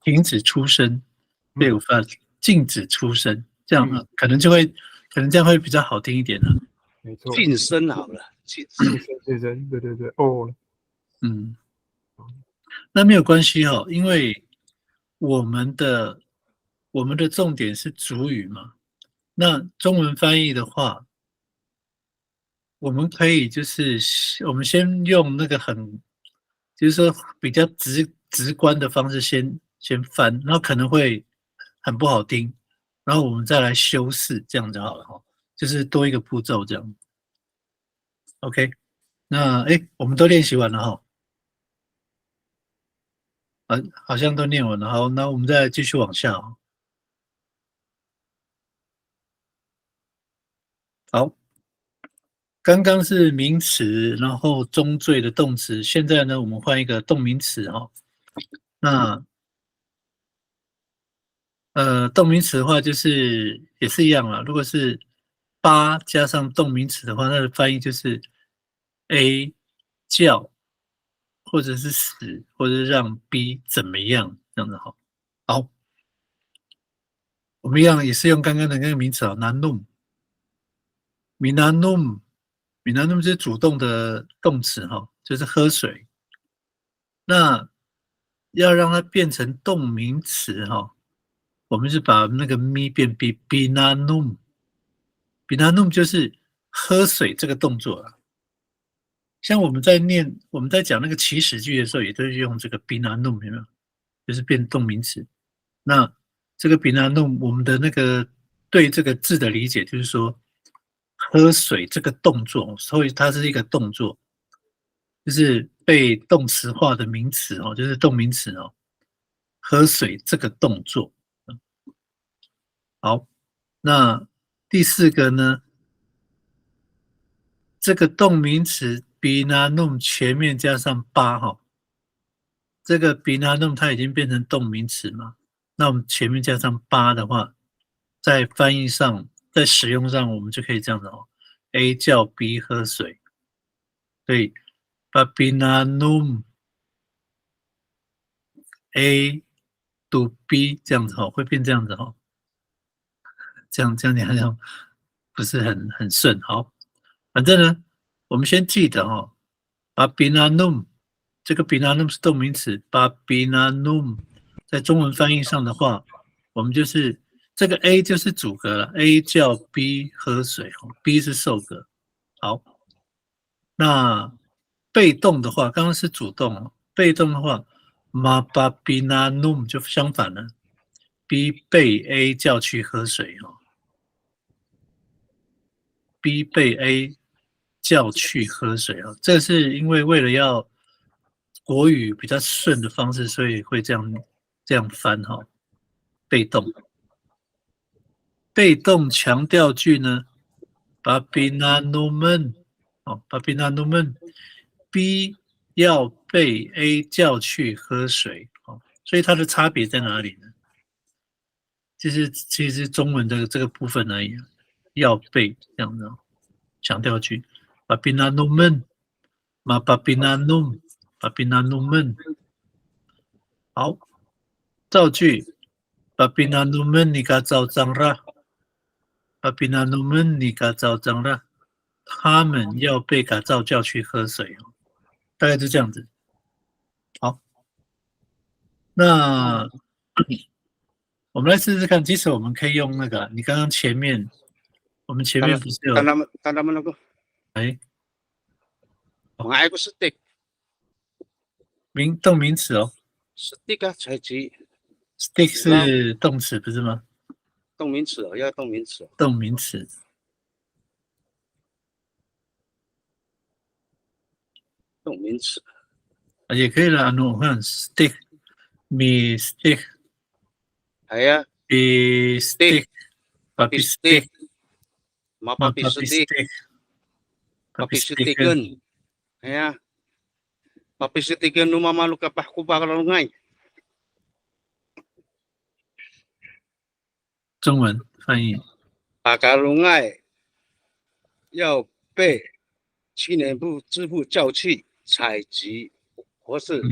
停止出声，被吴发禁止出声，这样可能这样会比较好听一点呢。没错，晋升好了，晋升，对对对，哦，那没有关系哦，因为我们的重点是主语嘛。那中文翻译的话，我们可以就是我们先用那个就是说比较直观的方式先翻，然后可能会很不好听，然后我们再来修饰，这样就好了哈，就是多一个步骤这样。OK， 那我们都练习完了哈。好像都念完了，好，那我们再继续往下。好，刚刚是名词，然后中缀的动词，现在呢，我们换一个动名词哈。那动名词的话，就是也是一样啦。如果是八加上动名词的话，它的翻译就是 A 叫，或者是使，或者是让 B 怎么样，这样子哈。好，我们一样也是用刚刚的那个名词啊 ，minanum 是主动的动词哈，就是喝水。那要让它变成动名词哈，我们是把那个 mi 变 binanum 就是喝水这个动作啊。像我们在讲那个祈使句的时候，也都是用这个 binanum 有没有？就是变动名词。那这个 binanum 我们的那个对这个字的理解就是说，喝水这个动作，所以它是一个动作，就是被动词化的名词哦，就是动名词哦。喝水这个动作，好，那第四个呢？这个动名词 binanum 前面加上八哈，这个 binanum 它已经变成动名词嘛？那我们前面加上八的话，在翻译上，在使用上，我们就可以这样子哦。A 叫 B 喝水，所以 binanum A to B 这样子哈，会变这样子哈。这样你好像不是很顺。好，反正呢，我们先记得哈，babinanum 这个 binanum 是动名词，babinanum 在中文翻译上的话，我们就是这个 A 就是主格了 ，A 叫 B 喝水，B 是受格。好，那被动的话，刚刚是主动，被动的话 ，mababinanum 就相反了 ，B 被 A 叫去喝水哦。B 被 A 叫去喝水哦，这是因为为了要国语比较顺的方式，所以会这样翻哈。被动强调句呢 ，babinanumen 哦 ，babinanumen B 要被 A 叫去喝水哦，所以它的差别在哪里呢？其实中文的这个部分而已，要被这样的。强调句 ，babinanumen， babinanumen， 好，造句 ，babinanumen ni ka zao zang ra，babinanumen ni ka zao zang ra， 他们要被改造叫去喝水哦，大概就这样子。好，那我们来试试看，即使我们可以用那个，你刚刚前面我们前面不是有但他们那个哎买个 stick 动名词哦 stick 啊，才是，stick 是动词不是吗？动名词哦，要动名词哦。动名词动名词也可以啦，我看 stick me stick 系啊 be stick ，papi papi stick stick 嘛 papi papi stick stick papi stickan 系啊，papi stickan nu mama lu kapah ku bakal ngai 中文翻译 bakal ngai 要被青年部支部叫去采集或是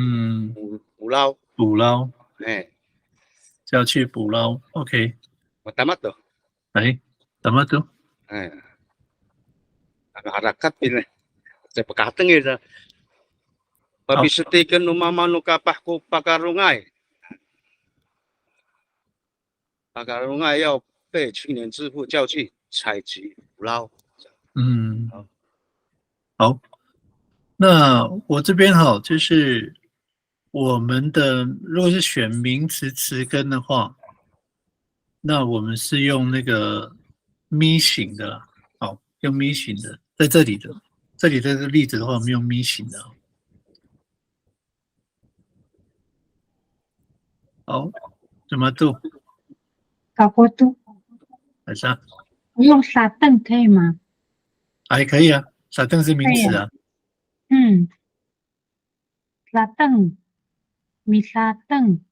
捕捞，捕捞，哎，就要去捕捞 ，OK， 我他妈的，哎，怎么读？哎，harakat ini saya berkata gitu. Papi setikan nu mama nu kapah ku pakarungai 要被青年支部叫去采集捕捞。好，那我这边哈，就是我们的如果是选名词词根的话，那我们是用那个咪型的啦，好，用咪型的，在这里这个例子的话，我们用咪型的。好，怎么读？搞过度。还是用沙凳可以吗？还可以啊，沙凳是名词啊。沙凳，米沙凳，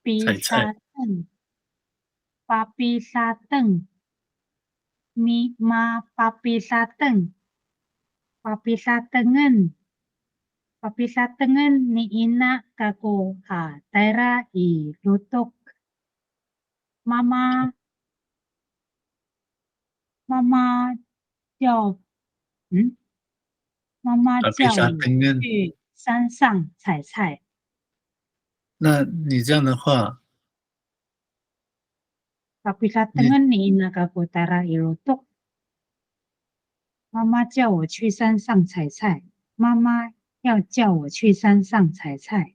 比沙凳，巴比沙凳，米妈巴比沙凳，巴比沙凳恩。Papi sa tengen ni ina kako taira I lutuk. Mama 叫妈妈叫我去山上采菜。那你这样的话 Papi sa tengen ni ina kako taira I lutuk. 妈妈叫我去山上采菜。妈妈要叫我去山上采菜。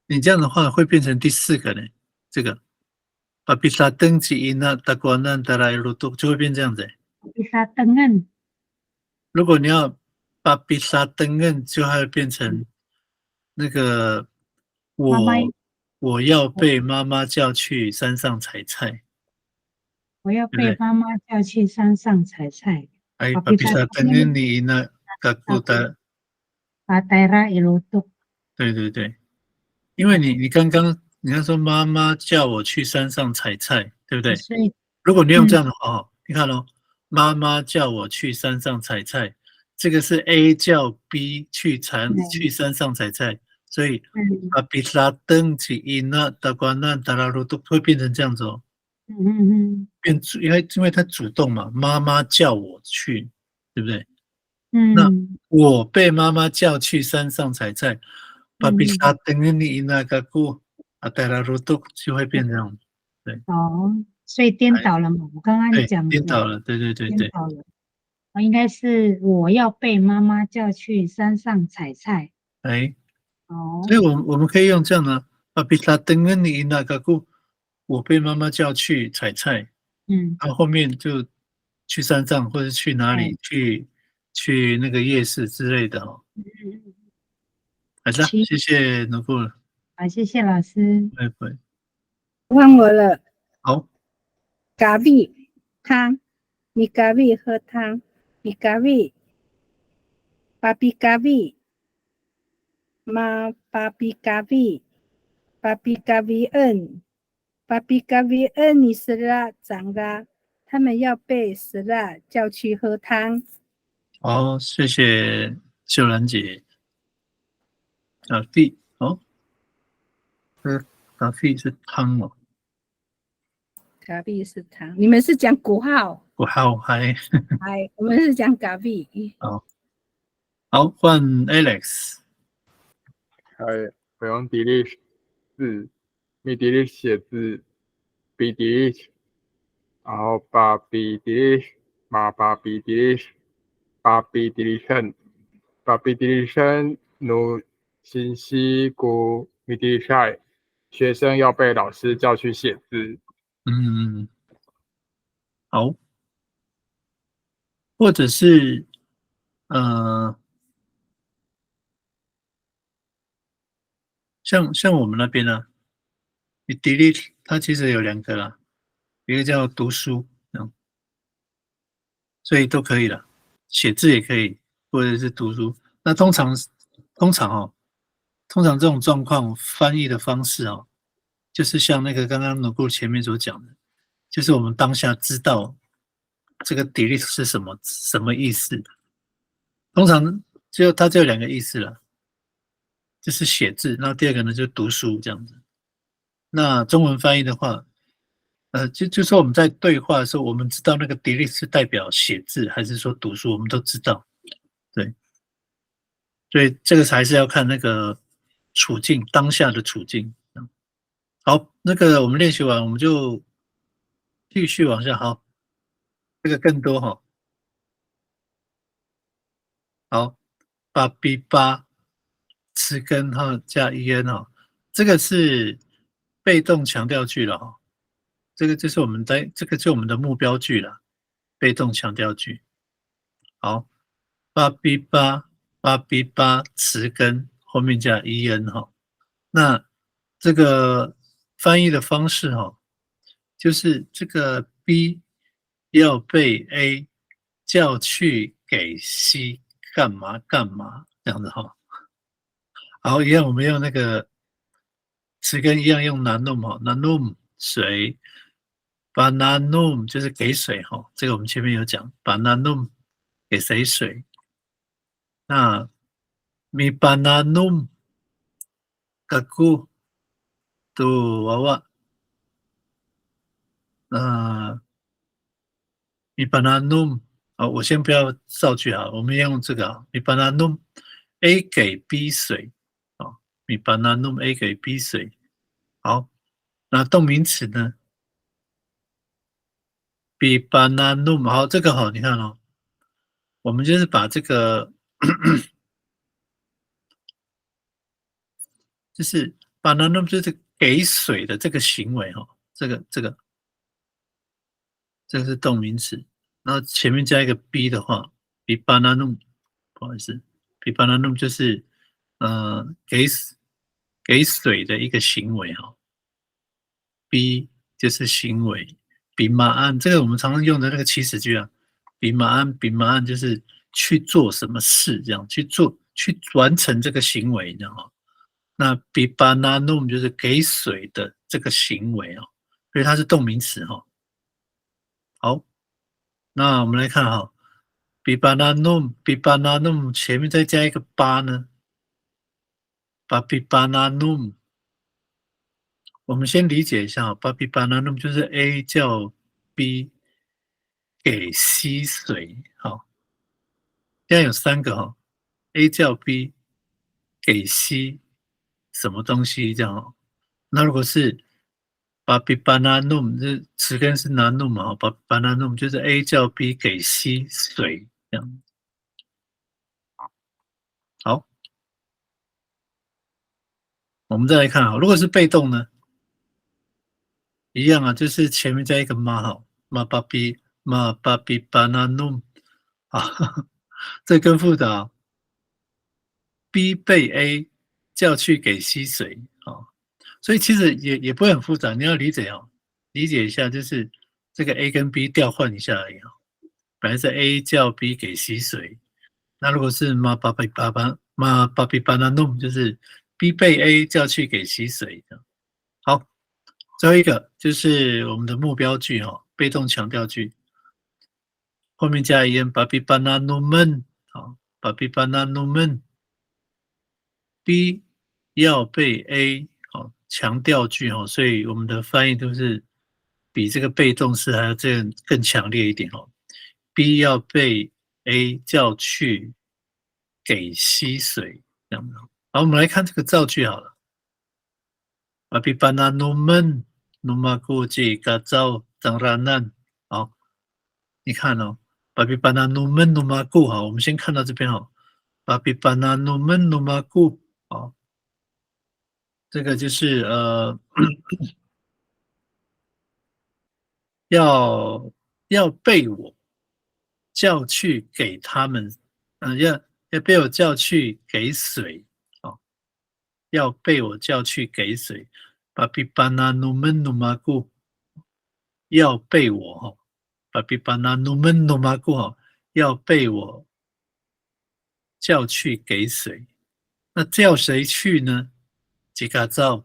你这样的话会变成第4个呢？这个 Papi sa tengen ina takuanan tarai lutuk 就会变这样子。Papi sa tengen 如果你要把比萨登恩，就会变成那个我要被妈妈叫去山上采菜。我要被妈妈叫去山上采菜。哎，把比萨登恩你那个古的。把带拉一路读。对对对，因为你刚刚说妈妈叫我去山上采菜，对不对？如果你用这样的话，你看哦，妈妈叫我去山上采菜。这个是 A 叫 B 去山上采菜，所以把比萨登起因那达瓜那达拉鲁都会变成这样子哦。因为他主动嘛，妈妈叫我去，对不对？那我被妈妈叫去山上采菜，把比萨登你那个故啊达拉鲁都就会变这样。对。哦，所以颠倒了嘛？我刚刚讲颠倒了，对。颠倒了。应该是我要被妈妈叫去山上采菜。所以我们可以用这样的，比萨登恩你那个故，我被妈妈叫去采菜，然后后面就去山上或者去哪里去那个夜市之类的哦。好的，谢谢农夫。好，谢谢老师。拜拜。换我了。好。咖喱汤，米咖喱喝汤。米咖喱，巴比咖喱，妈巴比咖喱，巴比咖喱恩，巴比咖喱恩，你死了长了，他们要被死了叫去喝汤。好，谢谢秀兰姐。咖啡哦，咖啡是汤哦。咖喱是汤，你们是讲古号？古号嗨，我们是讲咖喱。好，换 Alex。我用 delete 字，你 delete 写字，比 delete 然后巴比迪利马巴比迪利巴比迪利森巴比迪利森努新西古米迪赛，学生要被老师叫去写字。好，或者是像我们那边呢，你 delete 它其实有2个啦，一个叫读书，所以都可以了，写字也可以，或者是读书。那通常这种状况翻译的方式就是像那个刚刚努固前面所讲的，就是我们当下知道这个 delete 是什么意思。通常它只有2个意思了，就是写字，那第二个呢就是读书这样子。那中文翻译的话，就说我们在对话的时候，我们知道那个 delete 是代表写字还是说读书，我们都知道。对，所以这个还是要看那个处境，当下的处境。好，那个我们练习完，我们就继续往下。好，这个更多好，把 B 八词根加 en 这个是被动强调句了这个就是我们的目标句了，被动强调句。好，把 B 八词根后面加 en 那这个翻译的方式就是这个 B 要被 A 叫去给 C 干嘛干嘛这样子好，一样我们用那个词根一样用 nanum 水 bananum 就是给水这个我们前面有讲 bananum 给谁水？那 mi bananum kaku tu wawa mi bananum 我先不要造句我们用这个mi bananum A 给 B 水mi bananum A 给 B 水。好，那动名词呢 ？bi bananum 好，这个你看我们就是把这个就是 bananum 就是给水的这个行为这个是动名词，然后前面加一个 b 的话 bi bananum 不好意思 bi bananum 就是给水的一个行为B 就是行为，比马案这个我们常常用的那个祈使句比马案就是去做什么事这样去完成这个行为这样那比 bananum 就是给水的这个行为所以它是动名词好，那我们来看比 bananum 前面再加一个八呢，把比 bananum。我们先理解一下，babi bananum 就是 A 叫 B 给 C 水，现在有3个A 叫 B 给 C 什么东西这样那如果是 babi bananum 这词根是 nanum 嘛，babi bananum 就是 A 叫 B 给 C 水这样。好，我们再来看如果是被动呢？一样就是前面加一个ma babi bananum 这更复杂B 被 A 叫去给 C 水所以其实也不会很复杂，你要理解一下，就是这个 A 跟 B 调换一下而已本来是 A 叫 B 给 C 水，那如果是 ma babi bananum 就是 B 被 A 叫去给 C 水好。最后一个就是我们的目标句被动强调句，后面加 en babi bananum babi bananum B 要被 A 强调句所以我们的翻译都是比这个被动式还要这样更强烈一点B 要被 A 叫去给 C 水这样好，我们来看这个造句好了。Babi bananum numaku jika jauh tangranan 你看哦，巴比巴纳努门努马固哈，我们先看到这边哦，巴比巴纳努门努马固哦，这个就是要被我叫去给他们，要被我叫去给水哦，要被我叫去给水，巴比巴纳努门努马固，要被我哈，巴比巴纳努门努马固哈，要被我叫去给水，那叫谁去呢？吉嘎造，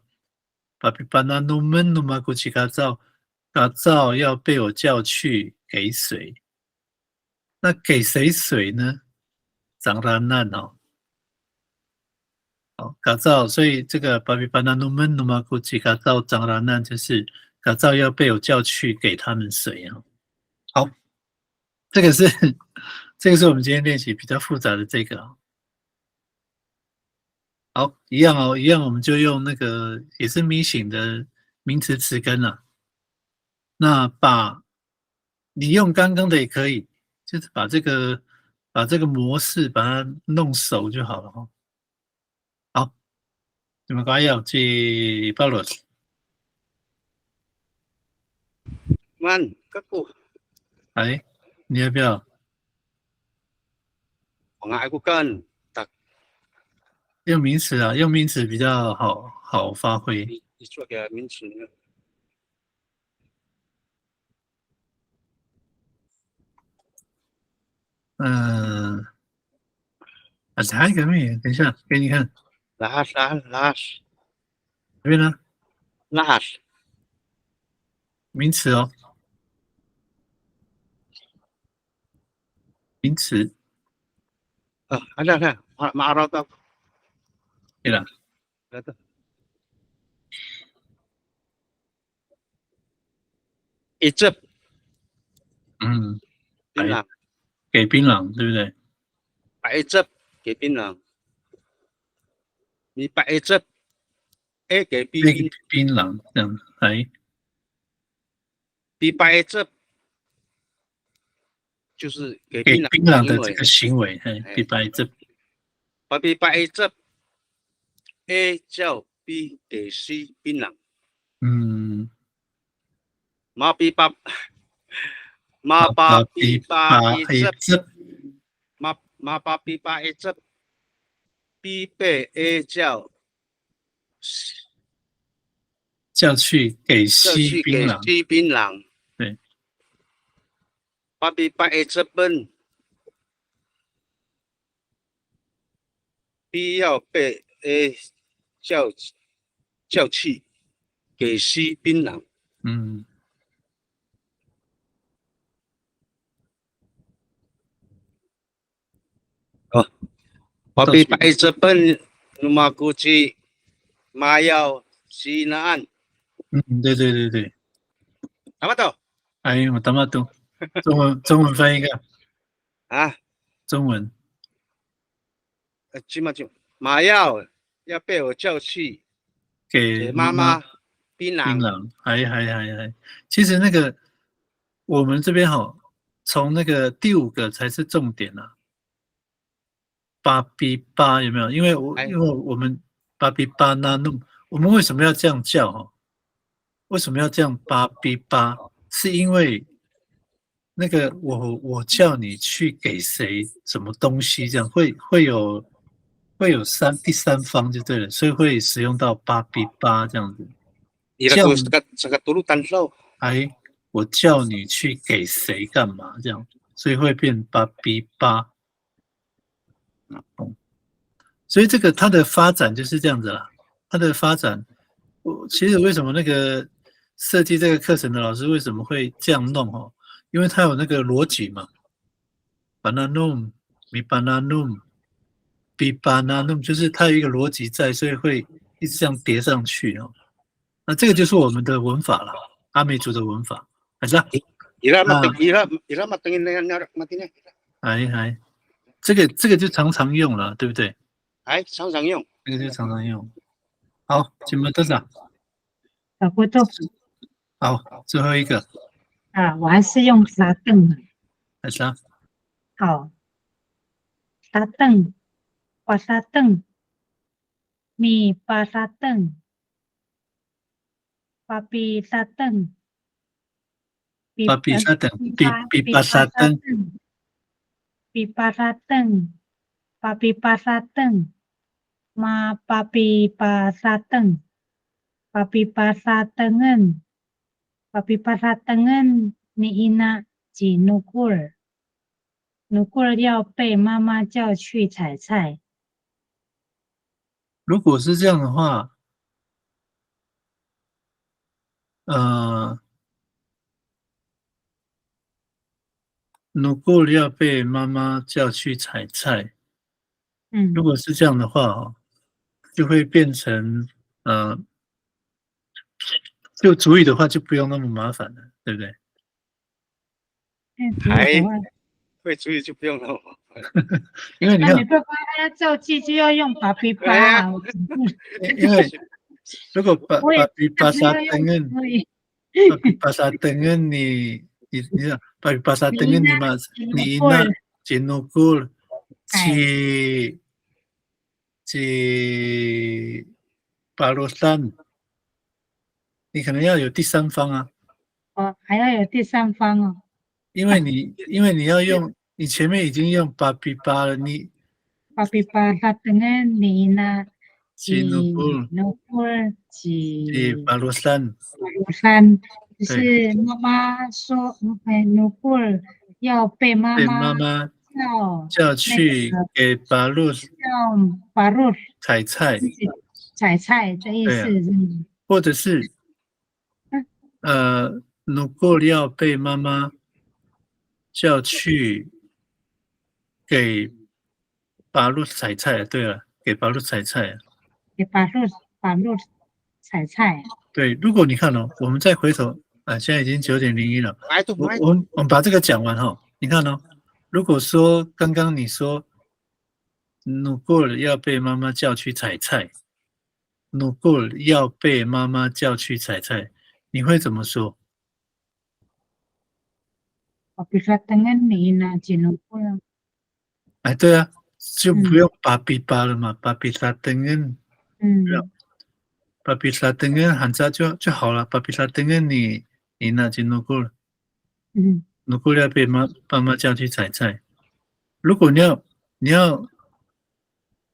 巴比巴纳努门努马古吉嘎造，嘎造要被我叫去给水，那给谁水呢？长拉难哦，嘎造，所以这个巴比巴纳努门努马古吉嘎造长拉难就是嘎造要被我叫去给他们水啊。好，这个是我们今天练习比较复杂的这个啊。好，一样哦，一样，我们就用那个也是 missing 的名词词根了。那你用刚刚的也可以，就是把这个模式把它弄熟就好了哈。好，你们快要去鲍罗斯。Man, kaku. 哎，你要不要？ Pangaibukan. 用名词啊，用名词比较好发挥。你做个名词呢？还有一个没？等一下，给你看。Lahas. 这边呢？ Lahas. 名词哦，名词。Ada. Ma'arad ako. 对了。Ada. Ijab. 槟榔，给槟榔，对不对？白汁给槟榔，你白汁给槟榔这样，哎，比白汁就是给槟榔的这个行为，比白汁，比白汁 A 叫 B 给 C 槟榔，马比巴汁，马巴比巴汁 ，B 被 A 叫去给 C 槟榔，对，巴比巴 A 汁本 B 要被 A 叫去给 C 槟榔，巴比巴 A 汁本，rumah kunci Mayau Sinaan。对。apa tuh？ 哎，我他妈懂。中文翻译一个啊？中文。马要被我叫去给妈妈槟榔。还。其实那个我们这边从那个第5个才是重点啊。巴比巴有没有？因为我们巴比巴那弄，我们为什么要这样叫？为什么要这样巴比巴？是因为那个我叫你去给谁什么东西，这样会有第三方就对了，所以会使用到巴比巴这样子。哎，我叫你去给谁干嘛这样，所以会变巴比巴。所以这个它的发展就是这样子啦。它的发展，其实为什么那个设计这个课程的老师为什么会这样弄因为它有那个逻辑嘛。bananum mi bananum bi bananum 就是它有一个逻辑在，所以会一直这样叠上去那这个就是我们的文法了，阿美族的文法，还是这个就常用了，对不对？常常用，这个就常常用。好，请问多少？小波豆。好，最后一个。我还是用沙凳。来啥？好，沙凳，巴沙凳，米巴沙凳，巴比沙凳，巴比沙凳，比巴沙凳，比巴沙凳，巴比巴沙凳，马巴比巴沙凳，巴比巴沙凳恩，巴比巴沙凳恩，你伊那吉努古尔，努古尔要被妈妈叫去采菜。如果是这样的话，努古要被妈妈叫去采菜。如果是这样的话，就会变成就主语的话就不用那么麻烦了，对不对？会主语就不用那么麻烦。因为你看，没办法，要造句就要用巴比巴。因为如果巴比巴沙登恩，巴比巴沙登恩，你巴比巴沙登恩，你嘛，你那吉努古去巴罗山，你可能要有第三方啊。哦，还要有第三方哦。因为你要用，你前面已经用巴比巴了，你巴比巴沙登恩，你那吉努古吉巴罗山，就是妈妈说，努古尔要被妈妈叫去给巴路采菜的意思，或者是努古尔要被妈妈叫去给巴路采菜。对了，给巴路采菜。给巴路采菜。对，如果你看哦，我们再回头现在已经9:01了。我们把这个讲完哈，你看哦，如果说刚刚你说努古尔要被妈妈叫去采菜，努古尔要被妈妈叫去采菜，你会怎么说？巴比沙登恩你那吉努古尔。对啊，就不用巴比巴了嘛，巴比沙登恩。巴比沙登恩喊着就好了，巴比沙登恩你那吉努古尔。努古尔要被爸妈叫去采菜。如果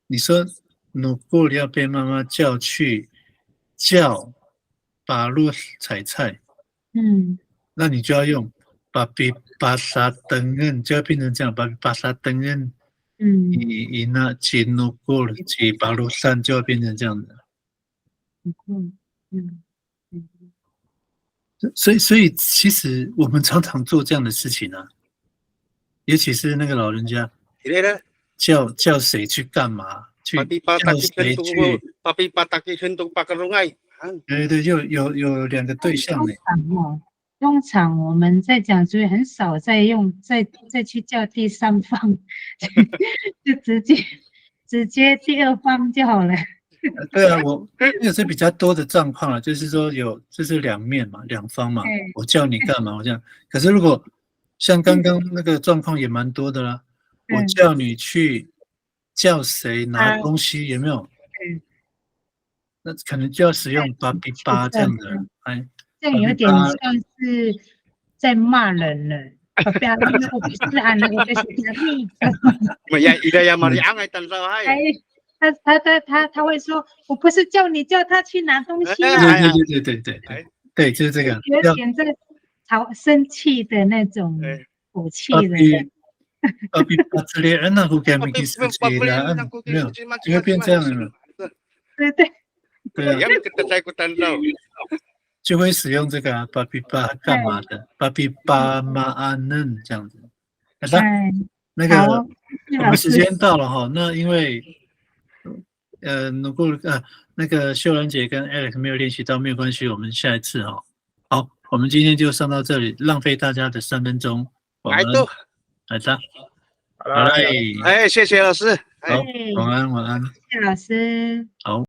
你说努古尔要被妈妈叫去叫巴路采菜，那你就要用巴比巴沙登恩，就要变成这样，巴比巴沙登恩，以那吉努古尔及巴路山就要变成这样的。所以其实我们常常做这样的事情啊，尤其是那个老人家叫谁去干嘛，叫谁去。对，有2个对象呢。通常我们在讲所以很少再去叫第三方，就直接第二方就好了。对啊，那是比较多的状况了，就是说就是两面嘛，两方嘛，我叫你干嘛，我这样。可是如果像刚刚那个状况也蛮多的啦，我叫你去叫谁拿东西，有没有？那可能就要使用巴比巴这样的，这样有点像是在骂人了。他会说，我不是叫你叫他去拿东西啊。对，就是这个，有点在生气的那种口气的。巴比巴之类，那胡干没给事情了，没有，就会变这样了。对，就会使用这个巴比巴干嘛的，巴比巴马安嫩这样子。好的，那个我们时间到了哈，那因为如果那个秀兰姐跟 Alex 没有练习到，没有关系，我们下一次哈。好，我们今天就上到这里，浪费大家的3分钟。来的，好嘞，谢谢老师。好，晚安。谢谢老师。好。